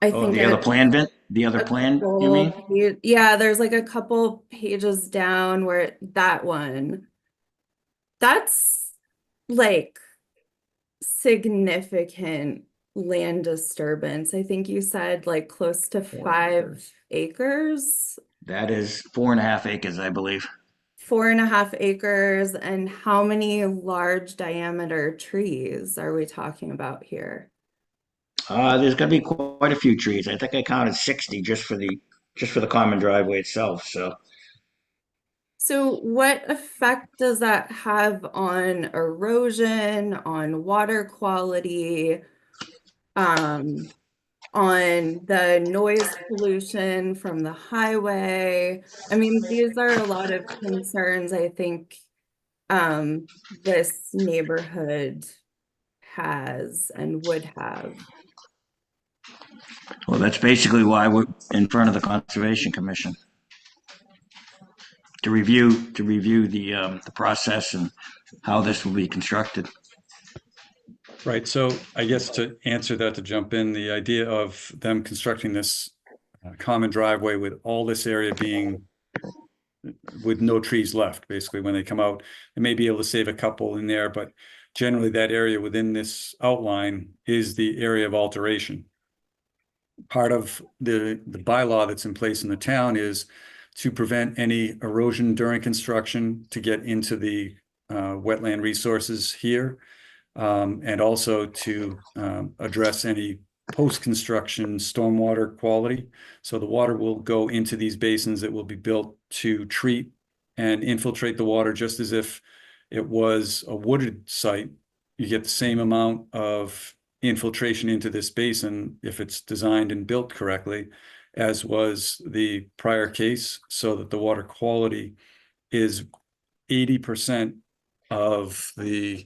I think the other plan bit? The other plan, you mean? Yeah, there's like a couple pages down where that one. That's like significant land disturbance. I think you said like close to 5 acres. That is 4.5 acres, I believe. 4.5 acres. And how many large diameter trees are we talking about here? There's going to be quite a few trees. I think I counted 60 just for the common driveway itself. So what effect does that have on erosion, on water quality, on the noise pollution from the highway? I mean, these are a lot of concerns I think this neighborhood has and would have. Well, that's basically why we're in front of the Conservation Commission. To review the process and how this will be constructed. Right. So I guess to answer that, to jump in, the idea of them constructing this common driveway with all this area being with no trees left, basically, when they come out, they may be able to save a couple in there, but generally that area within this outline is the area of alteration. Part of the bylaw that's in place in the town is to prevent any erosion during construction, to get into the wetland resources here, and also to address any post-construction stormwater quality. So the water will go into these basins that will be built to treat and infiltrate the water, just as if it was a wooded site. You get the same amount of infiltration into this basin if it's designed and built correctly, as was the prior case, so that the water quality is 80% of the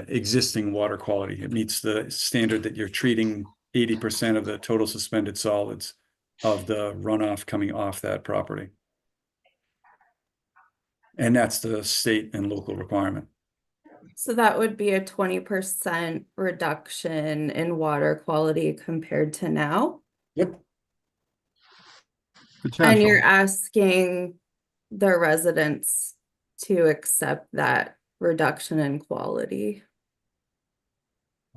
existing water quality. It meets the standard that you're treating 80% of the total suspended solids of the runoff coming off that property. And that's the state and local requirement. So that would be a 20% reduction in water quality compared to now? Yep. And you're asking the residents to accept that reduction in quality?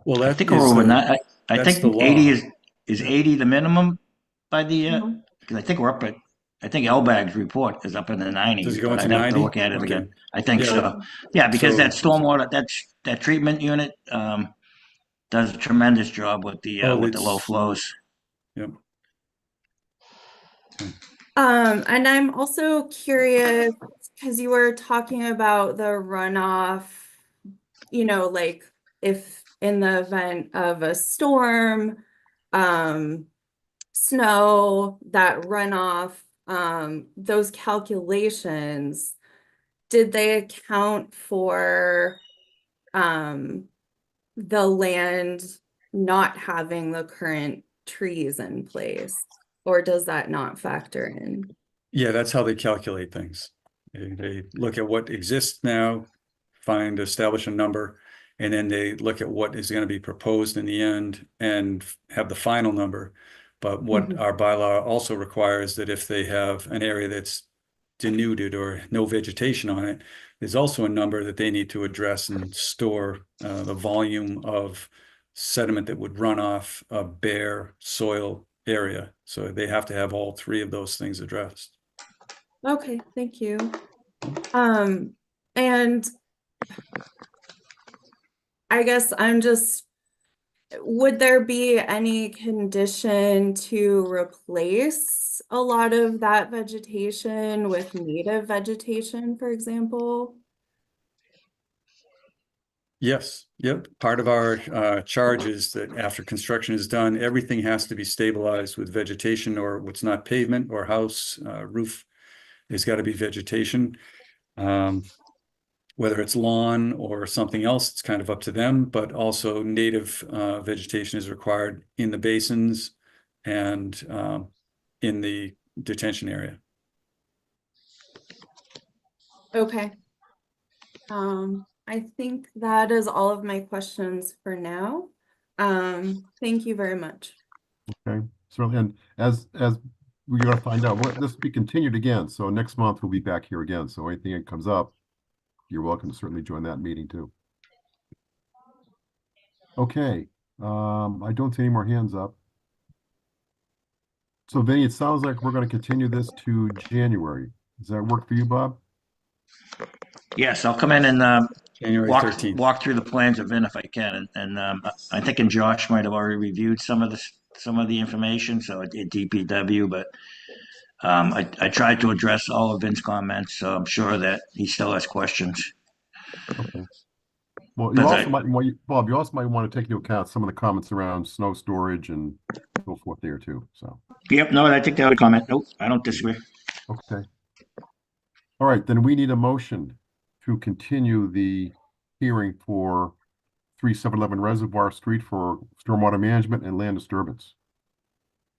Well, I think we're over that. I think 80 is 80 the minimum by the because I think we're up at, I think LBAG's report is up in the 90s. Does it go into I'd have 90? to look at it Okay. again. I think Yeah. so. Yeah, because So- that stormwater, that treatment unit does a tremendous job with the low flows. Yep. And I'm also curious, because you were talking about the runoff, like if in the event of a storm, snow, that runoff, those calculations, did they account for the land not having the current trees in place? Or does that not factor in? Yeah, that's how they calculate things. They look at what exists now, establish a number, and then they look at what is going to be proposed in the end and have the final number. But what our bylaw also requires that if they have an area that's denuded or no vegetation on it, there's also a number that they need to address and store the volume of sediment that would run off a bare soil area. So they have to have all three of those things addressed. Okay, thank you. And I guess would there be any condition to replace a lot of that vegetation with native vegetation, for example? Yes, yep. Part of our charge is that after construction is done, everything has to be stabilized with vegetation, or what's not pavement or house roof. There's got to be vegetation. Whether it's lawn or something else, it's kind of up to them, but also native vegetation is required in the basins and in the detention area. Okay. I think that is all of my questions for now. Thank you very much. Okay, so and as we're going to find out, this will be continued again. So next month we'll be back here again. So anything that comes up, you're welcome to certainly join that meeting too. Okay, I don't see any more hands up. So Vinny, it sounds like we're going to continue this to January. Does that work for you, Bob? Yes, I'll come in and January 13th. walk through the plans of it if I can. And I think Josh might have already reviewed some of the information, so at DPW, but I tried to address all of Vin's comments, so I'm sure that he still has questions. Okay. Well, you also Bob, you also might want to take into account some of the comments around snow storage and so forth there too. So. Yep. No, I think that would comment. Nope, I don't disagree. Okay. All right, then we need a motion to continue the hearing for 3711 Reservoir Street for stormwater management and land disturbance.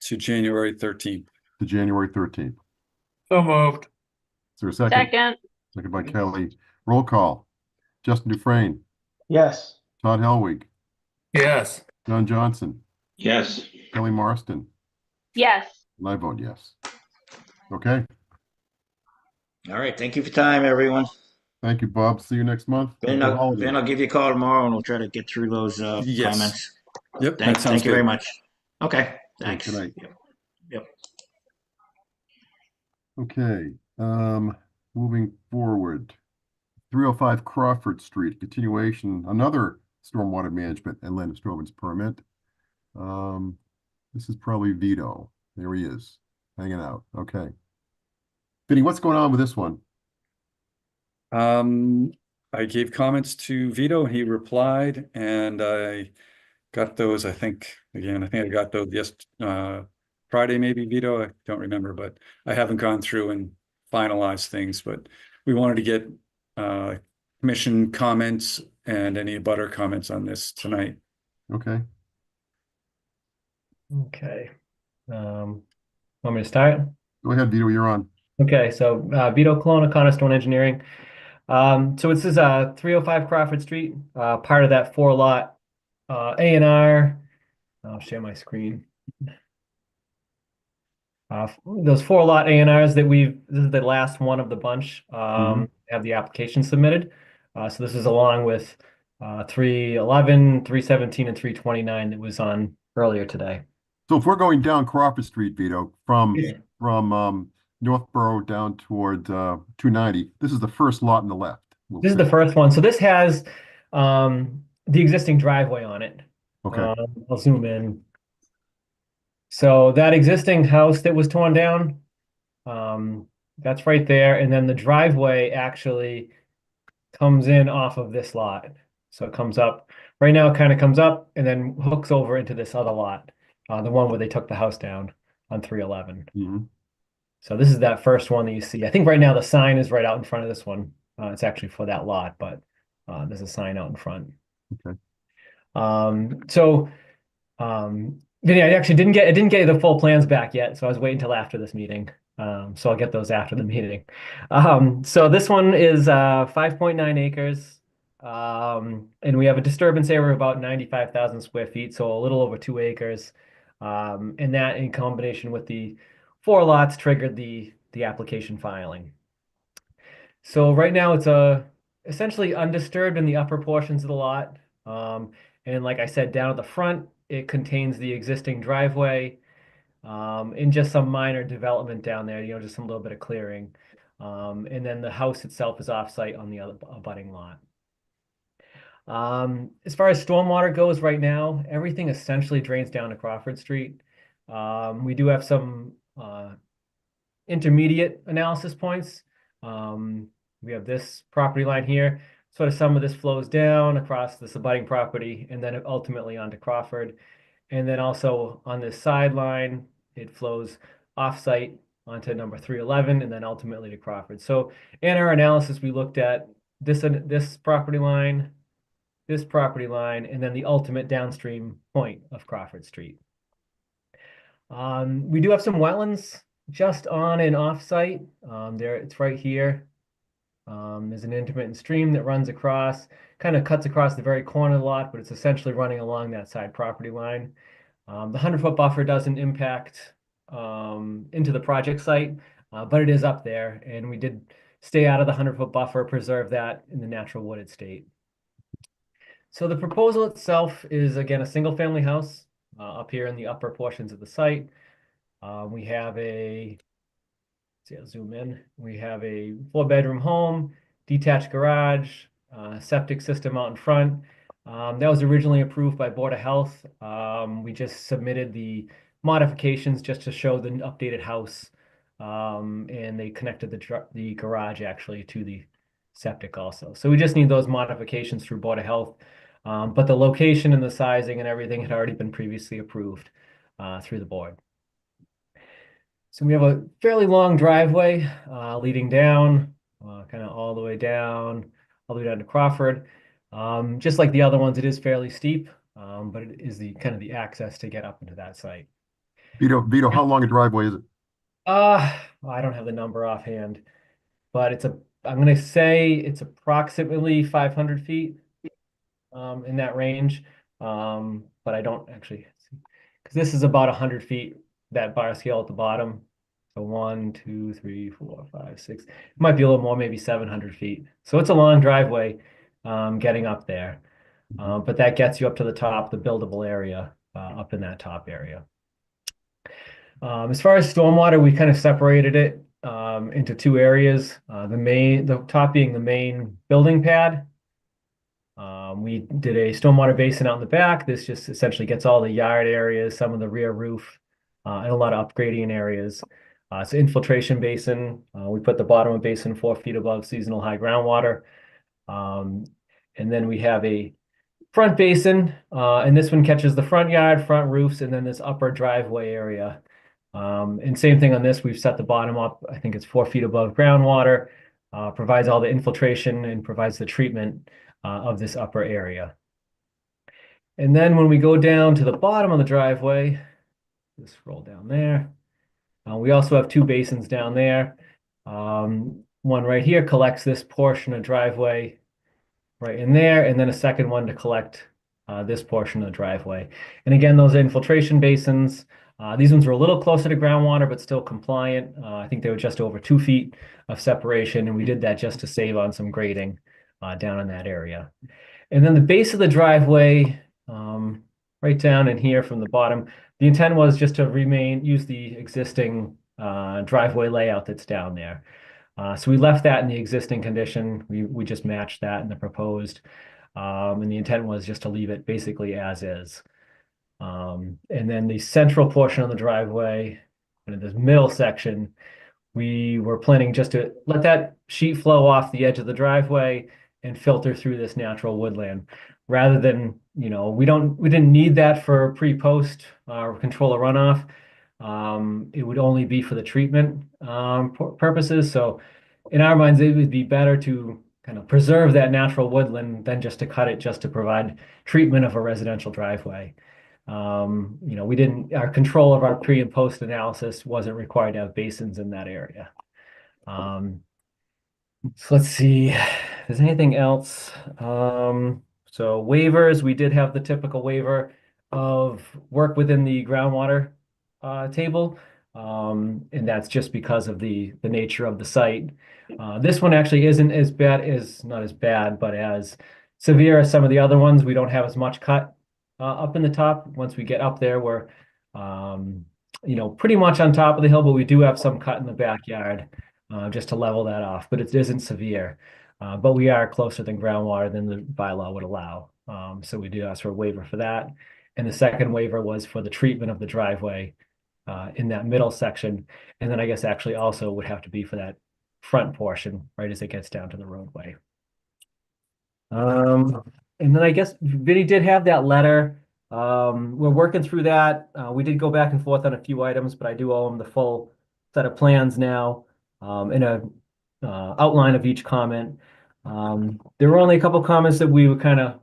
To January 13th. To January 13th. So moved. Is there a second? Second. Second by Kelly. Roll call. Justin Dufresne. Yes. Todd Helwig. Yes. John Johnson. Yes. Kelly Marston. Yes. And I vote yes. Okay. All right. Thank you for your time, everyone. Thank you, Bob. See you next month. Vin, I'll give you a call tomorrow, and we'll try to get through those Yes. comments. Yep. Thank you very much. Okay. Thanks. Good night. Yep. Okay. Moving forward. 305 Crawford Street, continuation, another stormwater management and land disturbance permit. This is probably Vito. There he is, hanging out. Okay. Vinny, what's going on with this one? I gave comments to Vito, he replied, and I got those, I think I got those Friday, maybe, Vito, I don't remember, but I haven't gone through and finalized things, but we wanted to get commission comments and any abutter comments on this tonight. Okay. Okay. Want me to start? Go ahead, Vito, you're on. Okay, so Vito Colonna, Cornerstone Engineering. So this is 305 Crawford Street, part of that 4-lot A&R. I'll share my screen. Those 4-lot A&Rs that this is the last one of the bunch, have the application submitted. So this is along with 311, 317, and 329 that was on earlier today. So if we're going down Crawford Street, Vito, from Northborough down toward 290, this is the first lot on the left. This is the first one. So this has the existing driveway on it. Okay. I'll zoom in. So that existing house that was torn down, that's right there. And then the driveway actually comes in off of this lot. So it comes up, right now it kind of comes up and then hooks over into this other lot, the one where they took the house down on 311. So this is that first one that you see. I think right now the sign is right out in front of this one. It's actually for that lot, but there's a sign out in front. Okay. So Vinny, I actually didn't get the full plans back yet, so I was waiting until after this meeting. So I'll get those after the meeting. So this one is 5.9 acres. And we have a disturbance area of about 95,000 square feet, so a little over 2 acres. And that in combination with the 4 lots triggered the application filing. So right now it's essentially undisturbed in the upper portions of the lot. And like I said, down at the front, it contains the existing driveway, and just some minor development down there, just some little bit of clearing. And then the house itself is off-site on the other abutting lot. As far as stormwater goes right now, everything essentially drains down to Crawford Street. We do have some intermediate analysis points. We have this property line here. Sort of some of this flows down across this abutting property and then ultimately onto Crawford. And then also on this sideline, it flows off-site onto number 311 and then ultimately to Crawford. So in our analysis, we looked at this property line, this property line, and then the ultimate downstream point of Crawford Street. We do have some wetlands just on and off-site. It's right here. There's an intermittent stream that runs across, kind of cuts across the very corner of the lot, but it's essentially running along that side property line. The 100-foot buffer doesn't impact into the project site, but it is up there, and we did stay out of the 100-foot buffer, preserve that in the natural wooded state. So the proposal itself is, again, a single-family house up here in the upper portions of the site. We have see, I'll zoom in. We have a 4-bedroom home, detached garage, septic system out in front. That was originally approved by Board of Health. We just submitted the modifications just to show the updated house. And they connected the garage actually to the septic also. So we just need those modifications through Board of Health. But the location and the sizing and everything had already been previously approved through the board. So we have a fairly long driveway leading down, kind of all the way down to Crawford. Just like the other ones, it is fairly steep, but it is the kind of the access to get up into that site. Vito, how long a driveway is it? I don't have the number offhand, but I'm going to say it's approximately 500 feet in that range. But I don't actually see, because this is about 100 feet, that bar scale at the bottom. So 1, 2, 3, 4, 5, 6. It might be a little more, maybe 700 feet. So it's a long driveway getting up there. But that gets you up to the top, the buildable area up in that top area. As far as stormwater, we kind of separated it into 2 areas. The top being the main building pad. We did a stormwater basin out in the back. This just essentially gets all the yard areas, some of the rear roof, and a lot of upgrading areas. It's an infiltration basin. We put the bottom of the basin 4 feet above seasonal high groundwater. And then we have a front basin, and this one catches the front yard, front roofs, and then this upper driveway area. And same thing on this, we've set the bottom up, I think it's 4 feet above groundwater, provides all the infiltration and provides the treatment of this upper area. And then when we go down to the bottom of the driveway, just roll down there. We also have 2 basins down there. One right here collects this portion of driveway right in there, and then a second one to collect this portion of the driveway. And again, those infiltration basins, these ones were a little closer to groundwater, but still compliant. I think they were just over 2 feet of separation, and we did that just to save on some grading down in that area. And then the base of the driveway, right down in here from the bottom, the intent was just to use the existing driveway layout that's down there. So we left that in the existing condition. We just matched that in the proposed. And the intent was just to leave it basically as is. And then the central portion of the driveway, and this middle section, we were planning just to let that sheet flow off the edge of the driveway and filter through this natural woodland, rather than, we didn't need that for pre-post control of runoff. It would only be for the treatment purposes. So in our minds, it would be better to kind of preserve that natural woodland than just to cut it just to provide treatment of a residential driveway. We didn't, our control of our pre and post analysis wasn't required to have basins in that area. So let's see, if there's anything else. So waivers, we did have the typical waiver of work within the groundwater table. And that's just because of the nature of the site. This one actually isn't as bad as, not as bad, but as severe as some of the other ones. We don't have as much cut up in the top. Once we get up there, we're pretty much on top of the hill, but we do have some cut in the backyard just to level that off, but it isn't severe. But we are closer than groundwater than the bylaw would allow. So we do ask for a waiver for that. And the second waiver was for the treatment of the driveway in that middle section. And then I guess actually also would have to be for that front portion, right as it gets down to the roadway. And then I guess Vinny did have that letter. We're working through that. We did go back and forth on a few items, but I do owe him the full set of plans now in a outline of each comment. There were only a couple comments that we were kind of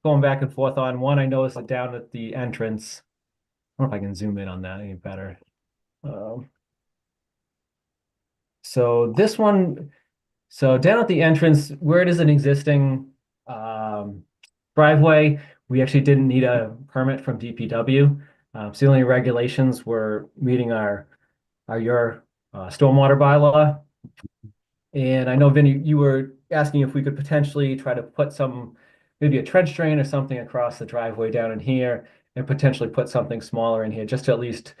going back and forth on. One, I noticed it down at the entrance. I don't know if I can zoom in on that any better. So this one, so down at the entrance, where it is an existing driveway, we actually didn't need a permit from DPW. So the only regulations were meeting your stormwater bylaw. And I know, Vinny, you were asking if we could potentially try to put maybe a trench drain or something across the driveway down in here and potentially put something smaller in here just to at least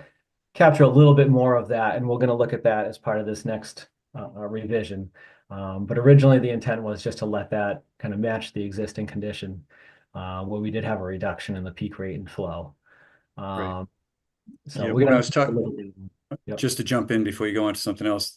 capture a little bit more of that. And we're going to look at that as part of this next revision. But originally the intent was just to let that kind of match the existing condition where we did have a reduction in the peak rate and flow. Right. So Yeah, we're when I going was talking, Yep. just to jump in before you go on to something else,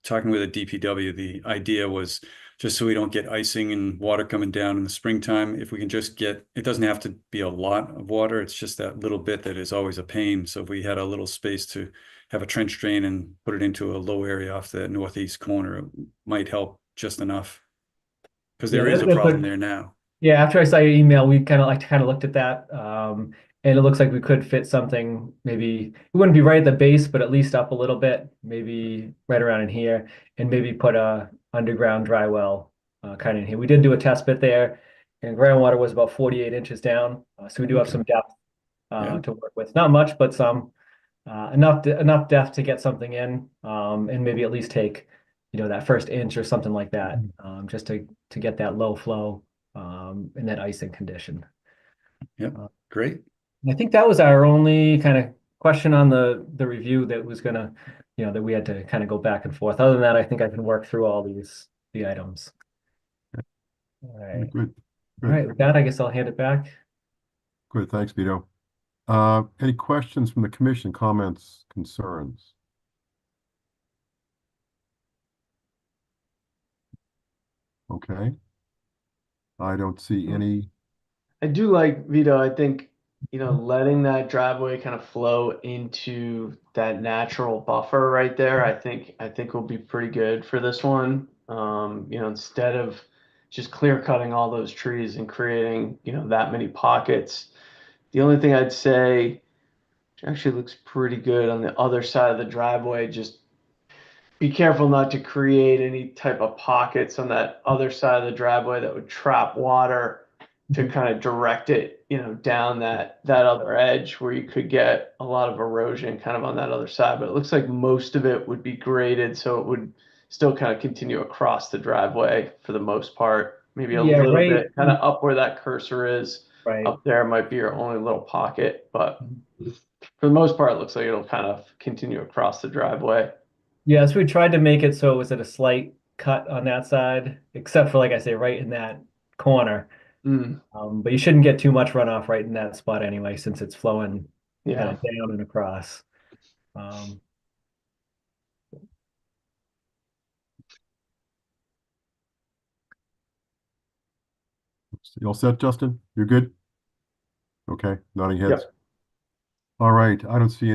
talking with a DPW, the idea was just so we don't get icing and water coming down in the springtime, if we can just it doesn't have to be a lot of water, it's just that little bit that is always a pain. So if we had a little space to have a trench drain and put it into a low area off the northeast corner, it might help just enough. Because there is a problem there now. Yeah, after I saw your email, we kind of looked at that. And it looks like we could fit something, maybe it wouldn't be right at the base, but at least up a little bit, maybe right around in here, and maybe put a underground dry well kind of in here. We did do a test bit there, and groundwater was about 48 inches down. So we do have some depth to work with. Not much, but some enough depth to get something in, and maybe at least take, that first inch or something like that, just to get that low flow in that icing condition. Yep, great. I think that was our only kind of question on the review that was gonna, that we had to kind of go back and forth. Other than that, I think I can work through all the items. All right. Good. All right, with that, I guess I'll hand it back. Good, thanks, Vito. Any questions from the commission, comments, concerns? Okay. I don't see any. I do like, Vito, I think, letting that driveway kind of flow into that natural buffer right there, I think will be pretty good for this one. Instead of just clear cutting all those trees and creating, that many pockets. The only thing I'd say, which actually looks pretty good on the other side of the driveway, just be careful not to create any type of pockets on that other side of the driveway that would trap water to kind of direct it, down that other edge where you could get a lot of erosion kind of on that other side. But it looks like most of it would be graded, so it would still kind of continue across the driveway for the most part. Maybe a little bit kind of up where that cursor is. Right. Up there might be your only little pocket, but for the most part, it looks like it'll kind of continue across the driveway. Yeah, so we tried to make it so it was at a slight cut on that side, except for, like I say, right in that corner. But you shouldn't get too much runoff right in that spot anyway, since it's flowing kind of down and across. You all set, Justin? You're good? Okay, nodding heads. Yep. All right, I don't see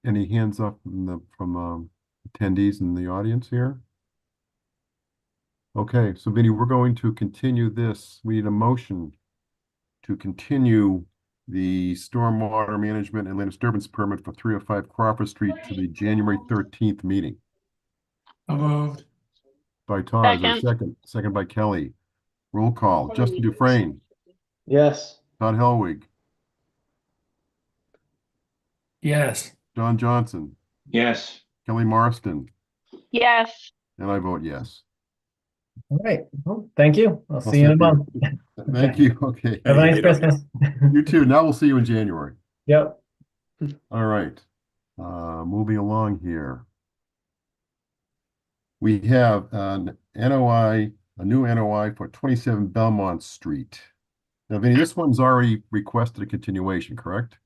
any hands up from attendees in the audience here. Okay, so Vinny, we're going to continue this. We need a motion to continue the stormwater management and land disturbance permit for 305 Crawford Street to the January 13th meeting. So moved. By Todd, is there a Second. second? Second by Kelly. Roll call. Justin Dufresne, Yes. Todd Helwig, Yes. Don Johnson, Yes. Kelly Marston, Yes. and I vote yes. All right. Well, thank you. I'll I'll see you in a month. Thank you. Okay. Have a nice you know. Christmas. You too. Now we'll see you in January. Yep. All right. Moving along here. We have an NOI, a new NOI for 27 Belmont Street. Now, Vinny, this one's already requested a continuation, correct?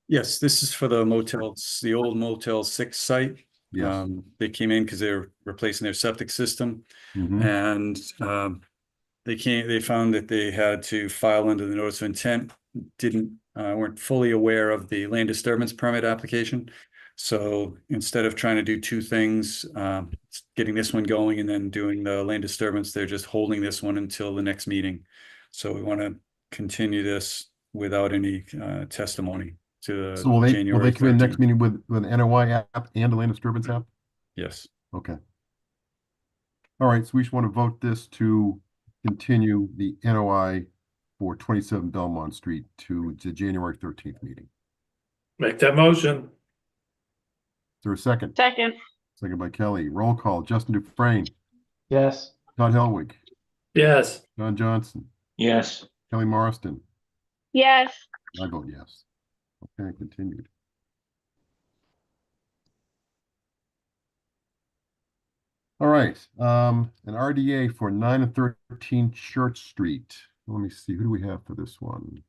Yes, this is for the motels, the old Motel 6 site. Yes. They came in because they're replacing their septic system. Mhm. And they found that they had to file under the notice of intent, weren't fully aware of the land disturbance permit application. So instead of trying to do two things, getting this one going and then doing the land disturbance, they're just holding this one until the next meeting. So we want to continue this without any testimony to So will they January come in next 13th. meeting with an NOI app and a land disturbance app? Yes. Okay. All right, so we just want to vote this to continue the NOI for 27 Belmont Street to the January 13th meeting. Make that motion. Is there a second? Second. Second by Kelly. Roll call. Justin Dufresne, Yes. Todd Helwig, Yes. Don Johnson, Yes. Kelly Marston. Yes. I vote yes. Okay, continued. All right, an RDA for 9 and 13 Church Street. Let me see, who do we have for this one?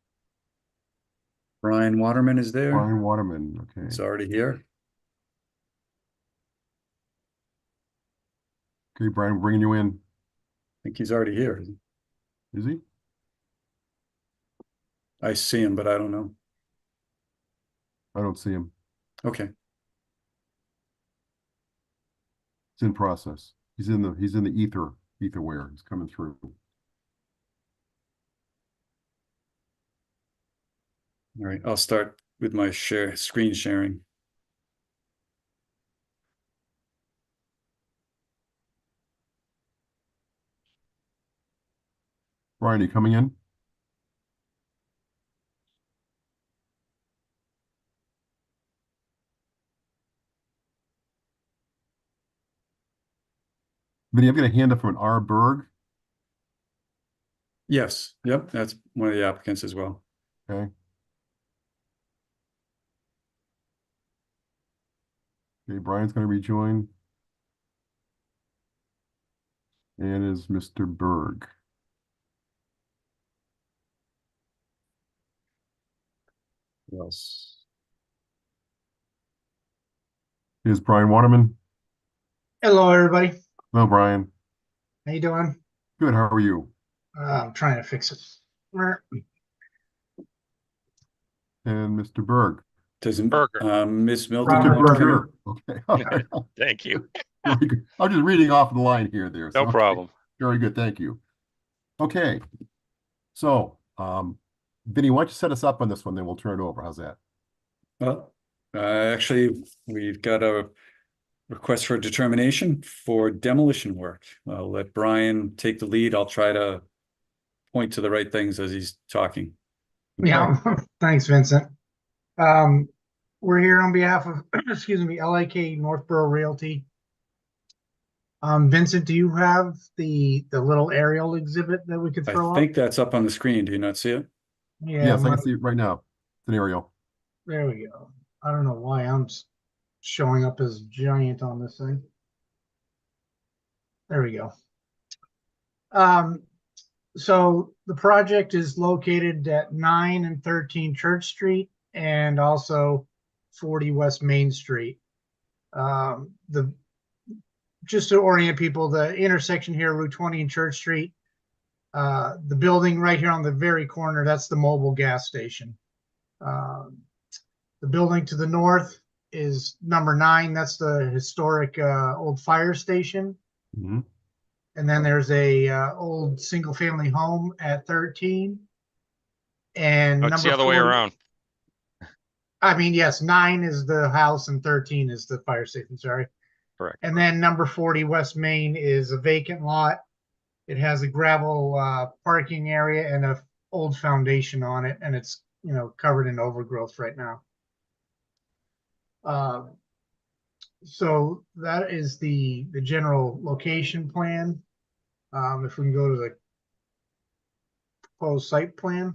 Brian Waterman is there. Brian Waterman, okay. He's already here. Okay, Brian, we're bringing you in. I think he's already here. Is he? I see him, but I don't know. I don't see him. Okay. It's in process. He's in the etherware. He's coming through. All right, I'll start with my screen sharing. Brian, are you coming in? Vinny, I've got a hand up from an R. Berg. Yes, yep, that's one of the applicants as well. Okay. Okay, Brian's going to rejoin. And is Mr. Berg. Yes. Is Brian Waterman? Hello, everybody. Hello, Brian. How you doing? Good. How are you? I'm trying to fix it. And Mr. Berg. Doesn't Berger. Miss Milton? Robert want to come in? Berger. Okay. All right. Thank you. Very good. I'm just reading off the line here. There. No okay. problem. Very good. Thank you. Okay. So, Vinny, why don't you set us up on this one, then we'll turn it over. How's that? Well, actually, we've got a request for a determination for demolition work. I'll let Brian take the lead. I'll try to point to the right things as he's talking. Yeah, thanks, Vincent. We're here on behalf of, excuse me, LAK Northborough Realty. Vincent, do you have the little aerial exhibit that we could throw I up? think that's up on the screen. Do you not see it? Yeah, Yes, I can see it right now. It's an aerial. there we go. I don't know why I'm showing up as giant on this thing. There we go. So the project is located at 9 and 13 Church Street and also 40 West Main Street. Just to orient people, the intersection here, Route 20 and Church Street, the building right here on the very corner, that's the mobile gas station. The building to the north is number 9. That's the historic old fire station. Mm-hmm. And then there's a old single family home at 13. And No, it's the number other way 40 around. I mean, yes, 9 is the house and 13 is the fire station, sorry. Correct. And then number 40 West Main is a vacant lot. It has a gravel parking area and a old foundation on it, and it's, you know, covered in overgrowth right now. So that is the general location plan. If we can go to the proposed site plan.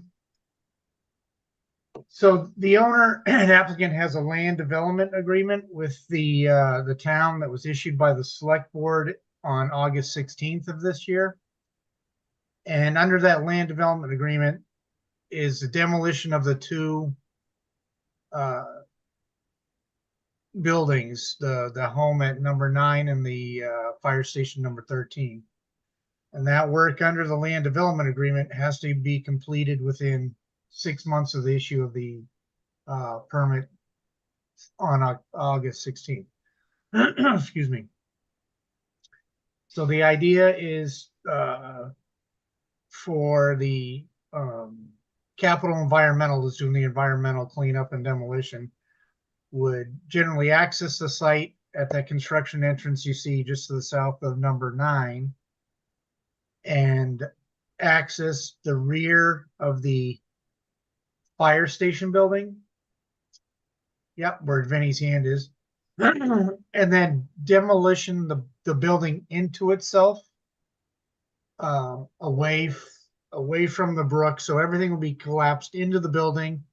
So the owner and applicant has a land development agreement with the town that was issued by the select board on August 16th of this year. And under that land development agreement is the demolition of the two buildings, the home at number 9 and the fire station number 13. And that work under the land development agreement has to be completed within 6 months of the issue of the permit on August 16th. Excuse me. So the idea is for the Capital Environmental is doing the environmental cleanup and demolition, would generally access the site at that construction entrance you see just to the south of number 9 and access the rear of the fire station building. Yep, where Vinny's hand is. And then demolition the building into itself, away from the brook. So everything will be collapsed into the building.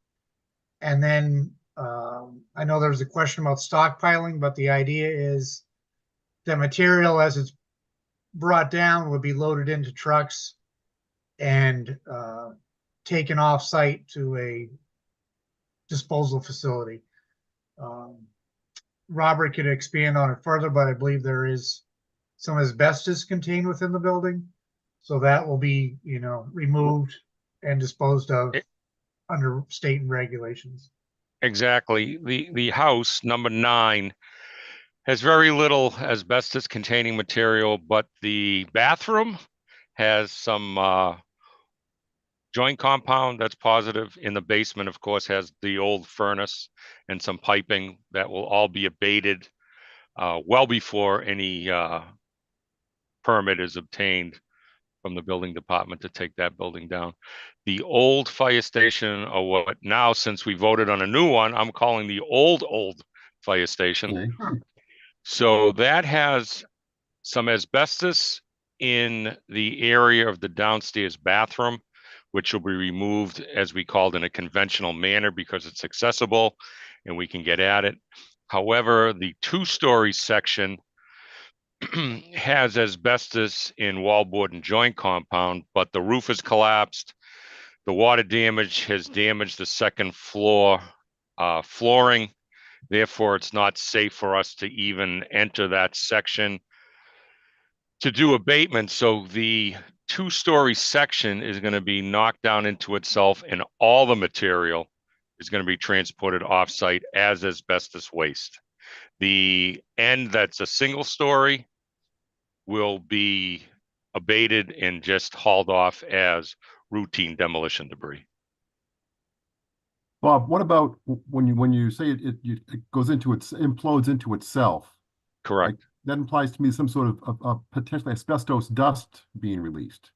And then I know there was a question about stockpiling, but the idea is the material as it's brought down would be loaded into trucks and taken off site to a disposal facility. Robert could expand on it further, but I believe there is some asbestos contained within the building. So that will be, you know, removed and disposed of under state and regulations. Exactly. The house, number 9, has very little asbestos containing material, but the bathroom has some joint compound that's positive. In the basement, of course, has the old furnace and some piping that will all be abated well before any permit is obtained from the building department to take that building down. The old fire station, or what now, since we voted on a new one, I'm calling the old fire station. Okay. So that has some asbestos in the area of the downstairs bathroom, which will be removed, as we called, in a conventional manner because it's accessible and we can get at it. However, the 2-story section has asbestos in wallboard and joint compound, but the roof is collapsed. The water damage has damaged the second floor flooring. Therefore, it's not safe for us to even enter that section to do abatement. So the 2-story section is going to be knocked down into itself, and all the material is going to be transported off-site as asbestos waste. The end that's a single story will be abated and just hauled off as routine demolition debris. Bob, what about when you say it goes into implodes into itself? Correct. Like, that implies to me some sort of potentially asbestos dust being released.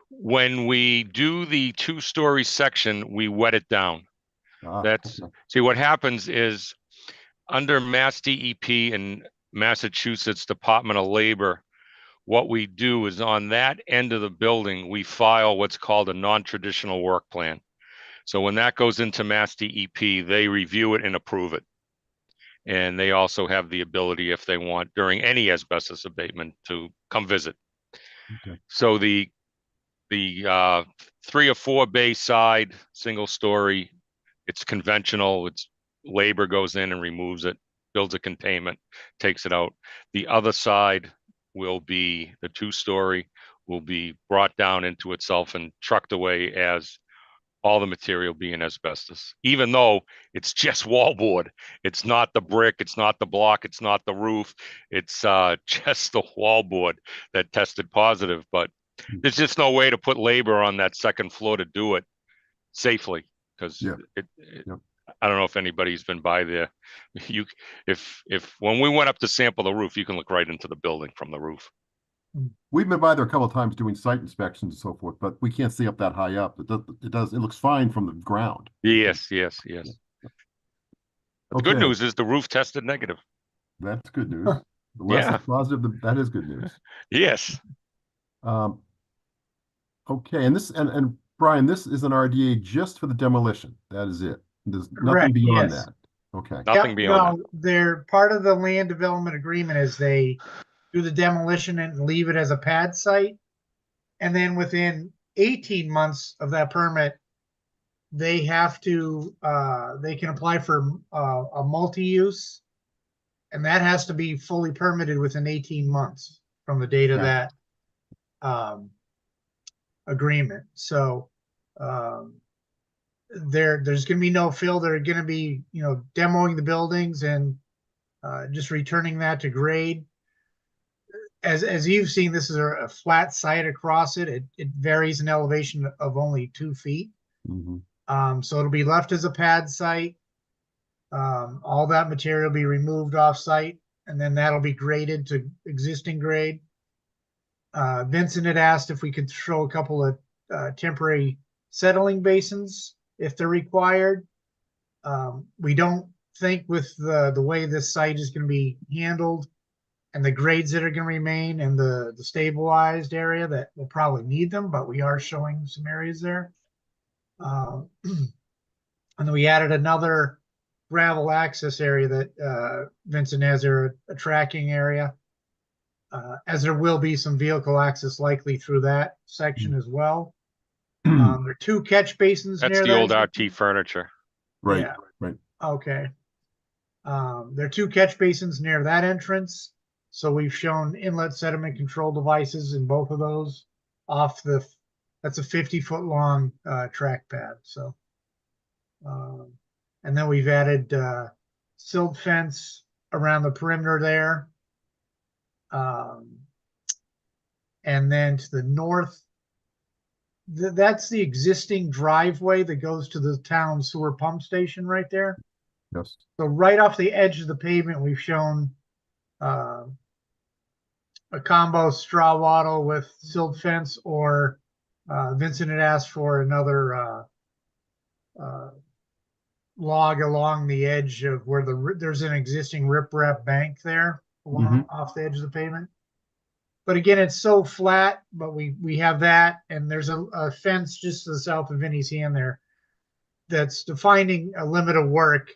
When we do the 2-story section, we wet it down. That's okay. See, what happens is under Mass DEP and Massachusetts Department of Labor, what we do is on that end of the building, we file what's called a non-traditional work plan. So when that goes into Mass DEP, they review it and approve it. And they also have the ability, if they want, during any asbestos abatement, to come visit. Okay. So the 3 or 4 bay side, single story, it's conventional. It's labor goes in and removes it, builds a containment, takes it out. The other side will be the 2-story, will be brought down into itself and trucked away as all the material being asbestos, even though it's just wallboard. It's not the brick, it's not the block, it's not the roof. It's just the wallboard that tested positive, but there's just no way to put labor on that second floor to do it safely, because Yeah. I don't know if anybody's been by there. If when we went up to sample the roof, you can look right into the building from the roof. We've been by there a couple of times doing site inspections and so forth, but we can't see up that high up. It looks fine from the ground. Yes. The good Okay. news is the roof tested negative. That's good news. The less Yeah. is positive, that is good news. Yes. Okay, and Brian, this is an RDA just for the demolition. That is it. There's nothing Correct, beyond yes. that. Okay. Nothing Yep, beyond no, they're part of the land development agreement is they do the demolition and leave it as a pad site. And then within 18 months of that permit, they have to, they can apply for a multi-use. And that has to be fully permitted within 18 months from the date of Okay. that agreement. So there's going to be no fill. They're going to be, demoing the buildings and just returning that to grade. As you've seen, this is a flat site across it. It varies in elevation of only 2 feet. Mm-hmm. So it'll be left as a pad site. All that material will be removed off site, and then that'll be graded to existing grade. Vincent had asked if we could show a couple of temporary settling basins if they're required. We don't think with the way this site is going to be handled and the grades that are going to remain and the stabilized area that we'll probably need them, but we are showing some areas there. And then we added another gravel access area that Vincent has there, a tracking area, as there will be some vehicle access likely through that section as well. There are 2 catch basins That's near the old RT furniture. Right, Yeah. right. Okay. There are 2 catch basins near that entrance. So we've shown inlet sediment control devices in both of those off that's a 50-foot long track pad. So, and then we've added silt fence around the perimeter there. And then to the north, that's the existing driveway that goes to the town sewer pump station right there. Yes. So right off the edge of the pavement, we've shown a combo straw wattle with silt fence, or Vincent had asked for another log along the edge of where there's an existing riprap bank there along off the edge of the pavement. But again, it's so flat, but we have that, and there's a fence just to the south of Vinnie's hand there that's defining a limit of work.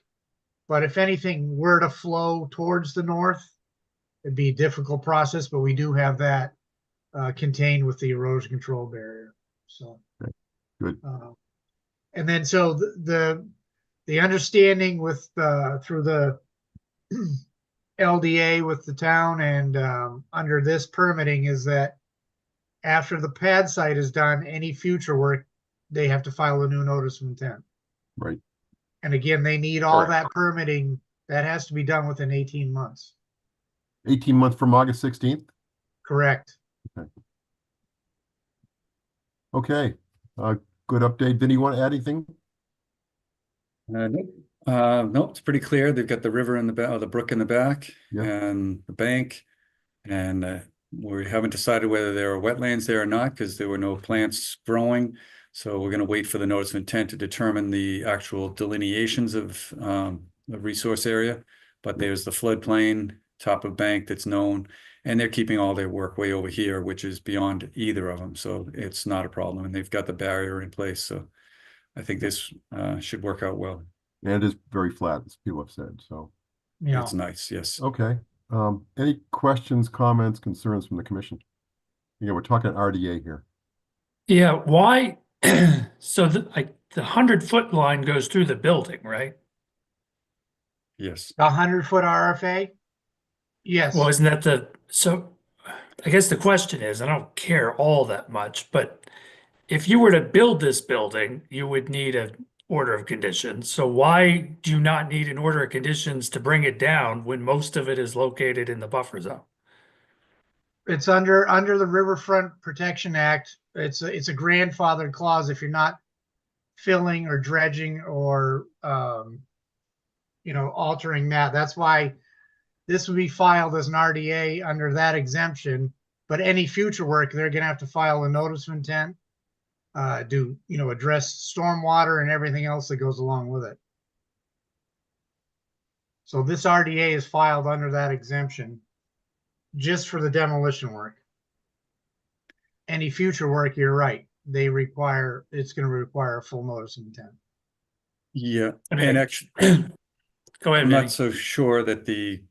But if anything were to flow towards the north, it'd be a difficult process, but we do have that contained with the erosion control barrier. So, good. And then so the understanding with through the LDA with the town and under this permitting is that after the pad site is done, any future work, they have to file a new notice of intent. Right. And again, they need all that permitting that has to be done within 18 months. 18 months from August 16th? Correct. Okay. Good update. Vinny, you want to add anything? Nope. Nope, it's pretty clear. They've got the river in the back, the brook in the back, and the bank. And we haven't decided whether there are wetlands there or not because there were no plants growing. So we're going to wait for the notice of intent to determine the actual delineations of the resource area. But there's the floodplain, top of bank that's known, and they're keeping all their work way over here, which is beyond either of them. So it's not a problem, and they've got the barrier in place. So I think this should work out well. And it is very flat, as people have said. So yeah, it's nice. Yes. Okay. Any questions, comments, concerns from the commission? We're talking RDA here. Yeah, why? So the 100-foot line goes through the building, right? Yes. The 100-foot RFA? Yes. Well, isn't that so I guess the question is, I don't care all that much, but if you were to build this building, you would need an order of conditions. So why do you not need an order of conditions to bring it down when most of it is located in the buffer zone? It's under the Riverfront Protection Act. It's a grandfathered clause. If you're not filling or dredging or, altering that. That's why this would be filed as an RDA under that exemption, but any future work, they're gonna have to file a notice of intent, address stormwater and everything else that goes along with it. So this RDA is filed under that exemption just for the demolition work. Any future work, you're right, it's gonna require a full notice of intent. Yeah, Okay. and actually, Go ahead, I'm Vinny. not so sure that the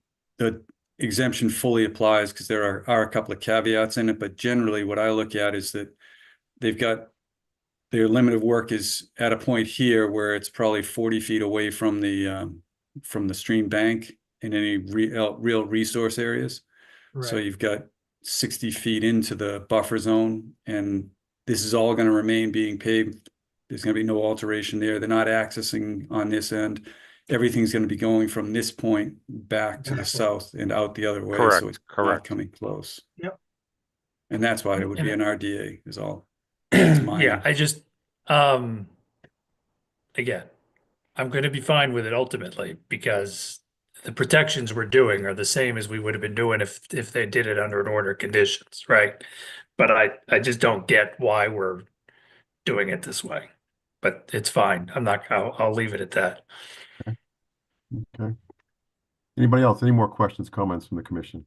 exemption fully applies because there are a couple of caveats in it, but generally what I look at is that they've got their limit of work is at a point here where it's probably 40 feet away from the stream bank in any real resource areas. So Right. you've got 60 feet into the buffer zone, and this is all going to remain being paved. There's going to be no alteration there. They're not accessing on this end. Everything's going to be going from this point back to the south and out the other way. So Correct, it's not correct. coming close. Yep. And that's why it would be And- an RDA is all. Yeah, I just, again, I'm going to be fine with it ultimately because the protections we're doing are the same as we would have been doing if they did it under an order of conditions, right? But I just don't get why we're doing it this way. But it's fine. I'll leave it at that. Okay. Anybody else? Any more questions, comments from the commission?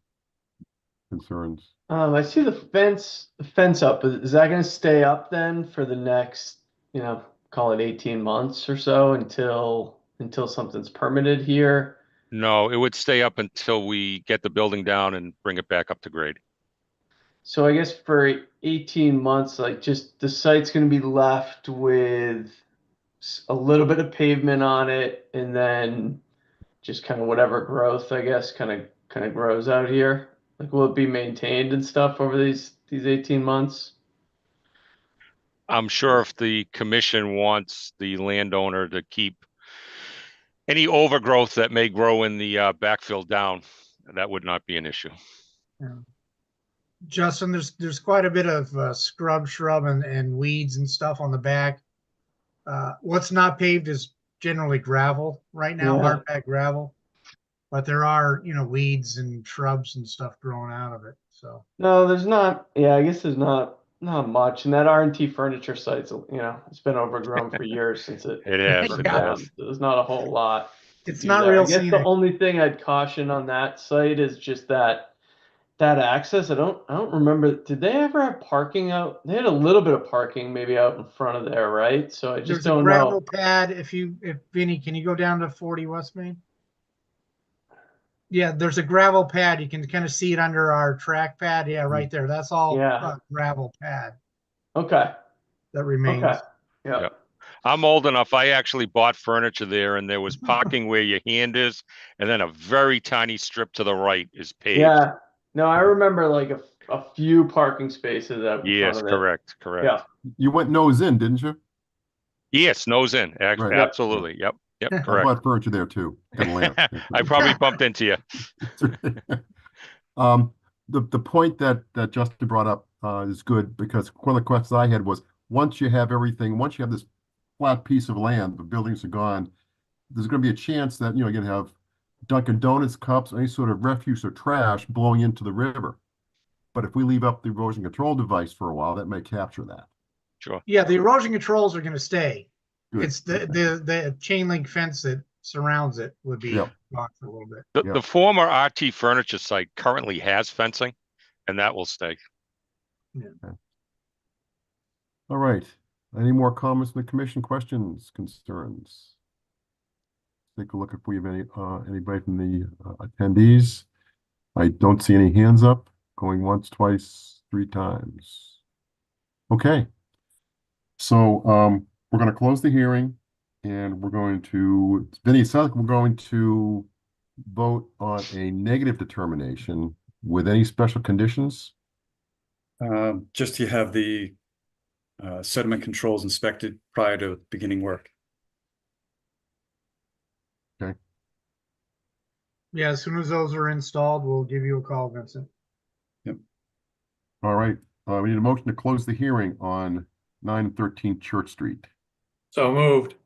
Concerns? I see the fence up. Is that gonna stay up then for the next, call it 18 months or so until something's permitted here? No, it would stay up until we get the building down and bring it back up to grade. So I guess for 18 months, like just the site's gonna be left with a little bit of pavement on it and then just kind of whatever growth, I guess, kind of grows out here. Like, will it be maintained and stuff over these 18 months? I'm sure if the commission wants the landowner to keep any overgrowth that may grow in the backfill down, that would not be an issue. Yeah. Justin, there's quite a bit of shrub and weeds and stuff on the back. What's not paved is generally gravel right now, Yeah. hard packed gravel. But there are, weeds and shrubs and stuff growing out of it. So No, there's not. Yeah, I guess there's not much. And that R&T furniture site's, it's been overgrown for years since it. It has, it has. There's not a whole lot. to It's do not there. real I guess the scenic. only thing I'd caution on that site is just that access. I don't remember. Did they ever have parking out? They had a little bit of parking maybe out in front of there, right? So I just There's a don't gravel know. pad. If Vinny, can you go down to 40 West Main? Yeah, there's a gravel pad. You can kind of see it under our track pad. Yeah, right there. That's all Yeah. gravel pad Okay. that remains. Okay. Yeah. Yep. I'm old enough. I actually bought furniture there and there was parking where your hand is, and then a very tiny strip to the right is paved. Yeah. No, I remember like a few parking spaces out in Yes, front of it. correct, correct. Yeah. You went nose in, didn't you? Yes, nose in. Right. Absolutely. Yep. Yep. I Correct. bought furniture there too. Got a lamp. I probably bumped into you. The point that Justin brought up is good because one of the questions I had was once you have this flat piece of land, the buildings are gone, there's going to be a chance that you're going to have Dunkin' Donuts cups, any sort of refuse or trash blowing into the river. But if we leave up the erosion control device for a while, that may capture that. Sure. Yeah, the erosion controls are going to stay. Good. It's the chain link fence that surrounds it would be Yep. gone for a little bit. The former RT furniture site currently has fencing, and that will stay. All right. Any more comments from the commission? Questions, concerns? Take a look if we have anybody from the attendees. I don't see any hands up. Going once, twice, 3 times. Okay. So we're going to close the hearing and we're going to, Vinny, it sounds like we're going to vote on a negative determination with any special conditions. Just to have the sediment controls inspected prior to beginning work. Okay. Yeah, as soon as those are installed, we'll give you a call, Vincent. Yep. All right. We need a motion to close the hearing on 913 Church Street. So moved. Is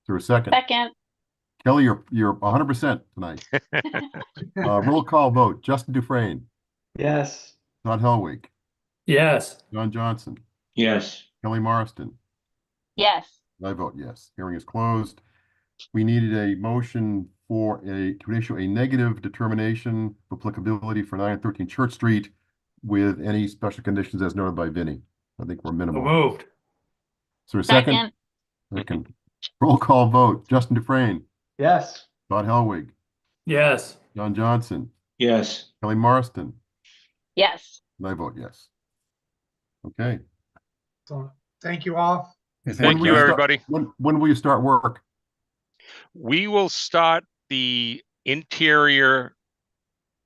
there a second? Second. Kelly, you're 100% tonight. Roll call vote. Justin Dufresne, Yes. Todd Helwig, Yes. John Johnson, Yes. Kelly Marston. Yes. I vote yes. Hearing is closed. We needed a motion to issue a negative determination of applicability for 9 and 13 Church Street with any special conditions as noted by Vinnie. I think we're So minimal. moved. Is there a second? Second. Roll call vote. Justin Dufresne, Yes. Todd Helwig, Yes. John Johnson, Yes. Kelly Marston. Yes. And I vote yes. Okay. So thank you all. Thank you, everybody. When will you start work? We will start the interior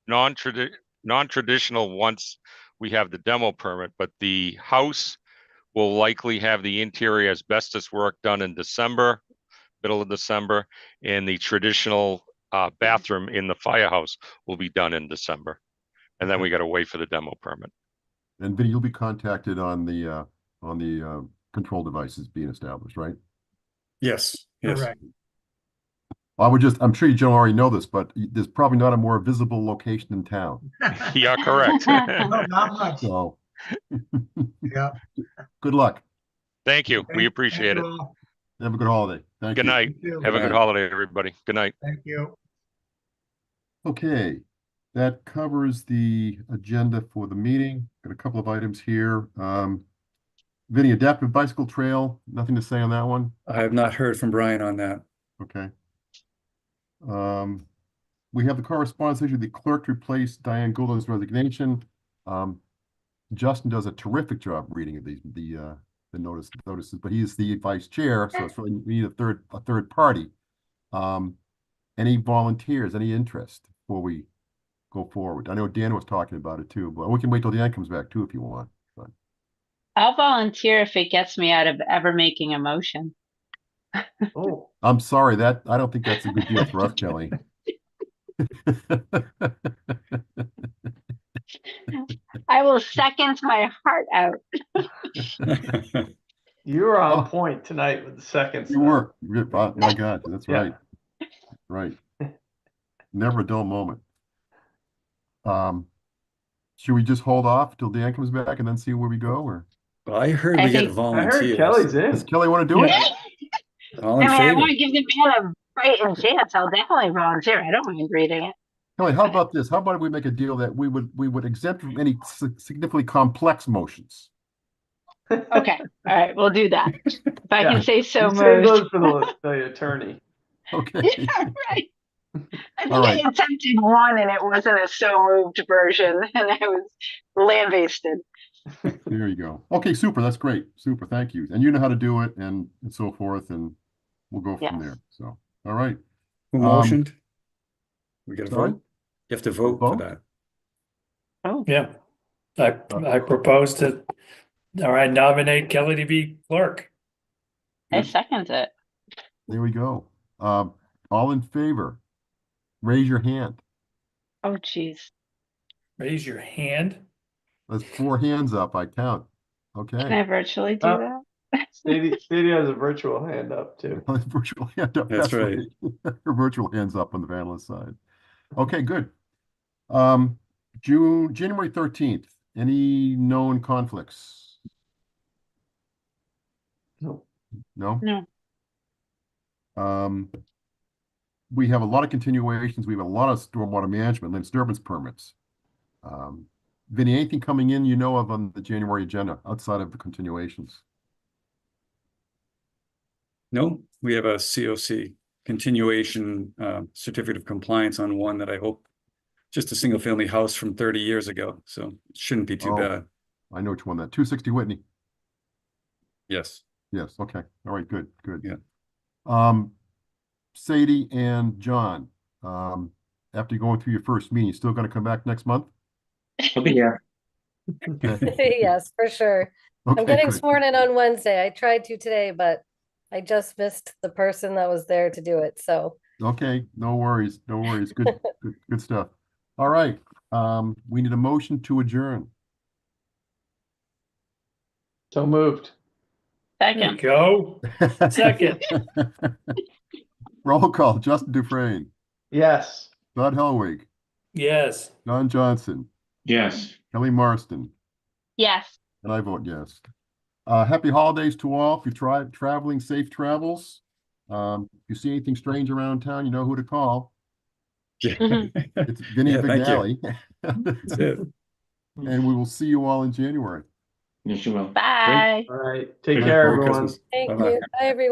non-traditional once we have the demo permit, but the house will likely have the interior asbestos work done in December, middle of December, and the traditional bathroom in the firehouse will be done in December. And then we got to wait for the demo permit. And Vinnie, you'll be contacted on the control devices being established, right? Yes, yes. Correct. I'm sure you gentlemen already know this, but there's probably not a more visible location in town. Yeah, correct. No, not much. So, Yeah. good luck. Thank you. We appreciate it. Thank you all. Have a good holiday. Thank Good you. night. You too. Have a good holiday, everybody. Good night. Thank you. Okay, that covers the agenda for the meeting. Got a couple of items here. Vinnie, adaptive bicycle trail, nothing to say on that one? I have not heard from Brian on that. Okay. We have the correspondence issue, the clerk to replace Diane Goulden's resignation. Justin does a terrific job reading of the notices, but he is the vice chair, so it's really, we need a third party. Any volunteers, any interest before we go forward? I know Dan was talking about it too, but we can wait till Dan comes back too if you want. But I'll volunteer if it gets me out of ever making a motion. Oh, I'm sorry, that I don't think that's a good deal for us, Kelly. I will second my heart out. you were on point tonight with the seconds. You were. Oh, my God, that's Yeah. right. Right. Never a dull moment. Should we just hold off till Dan comes back and then see where we go, or Well, I heard we get volunteers. Kelly's in. does Kelly want to do it? All I in mean, I favor? want to give the man a fighting chance. I'll definitely volunteer. I don't mind reading it. Kelly, how about this? How about if we make a deal that we would exempt from any significantly complex motions? Okay. All right. We'll do that. If I Yeah. can say so You save those moved. for the attorney. Okay. Yeah, right. I think All right. I attempted one and it wasn't a so moved version and I was lambasted. There you go. Okay, super. That's great. Super. Thank you. And you know how to do it and so forth, and we'll go from Yes. there. So, all right. Who motioned? We got to sorry? vote? You have to vote for that. Oh, Yeah. I propose to, or I nominate Kelly to be clerk. I second it. There we go. All in favor, raise your hand. Oh, geez. Raise your hand. That's 4 hands up. I count. Can I Okay. virtually do Oh. that? Sadie has a virtual hand up too. Virtual hand up. That's right. Her virtual hands up on the panelist side. Okay, good. January 13th. Any known conflicts? No. No? No. We have a lot of continuations. We have a lot of stormwater management and disturbance permits. Vinny, anything coming in you know of on the January agenda outside of the continuations? No, we have a COC, continuation certificate of compliance on one that I hope, just a single family house from 30 years ago. So it shouldn't be too Oh. bad. I know which one that, 260 Whitney. Yes. Yes, okay. All right, good, good. Yeah. Sadie and John, after going through your first meeting, you still gonna come back next month? I'll be here. Yes, for sure. Okay, I'm getting good. sworn in on Wednesday. I tried to today, but I just missed the person that was there to do it. So Okay, no worries, no worries. Good, good stuff. All right, we need a motion to adjourn. So moved. There you Second. go. Second. Roll call, Justin Dufresne, Yes. Todd Helwig, Yes. John Johnson, Yes. Kelly Marston, Yes. and I vote yes. Happy holidays to all. If you're traveling, safe travels. If you see anything strange around town, you know who to call. It's Vinny Yeah, thank you. Vignali. That's it. And we will see you all in January. Yes, you will. Bye. All right. Take Merry care, everyone. Christmas. Thank Bye-bye. you. Bye, everyone.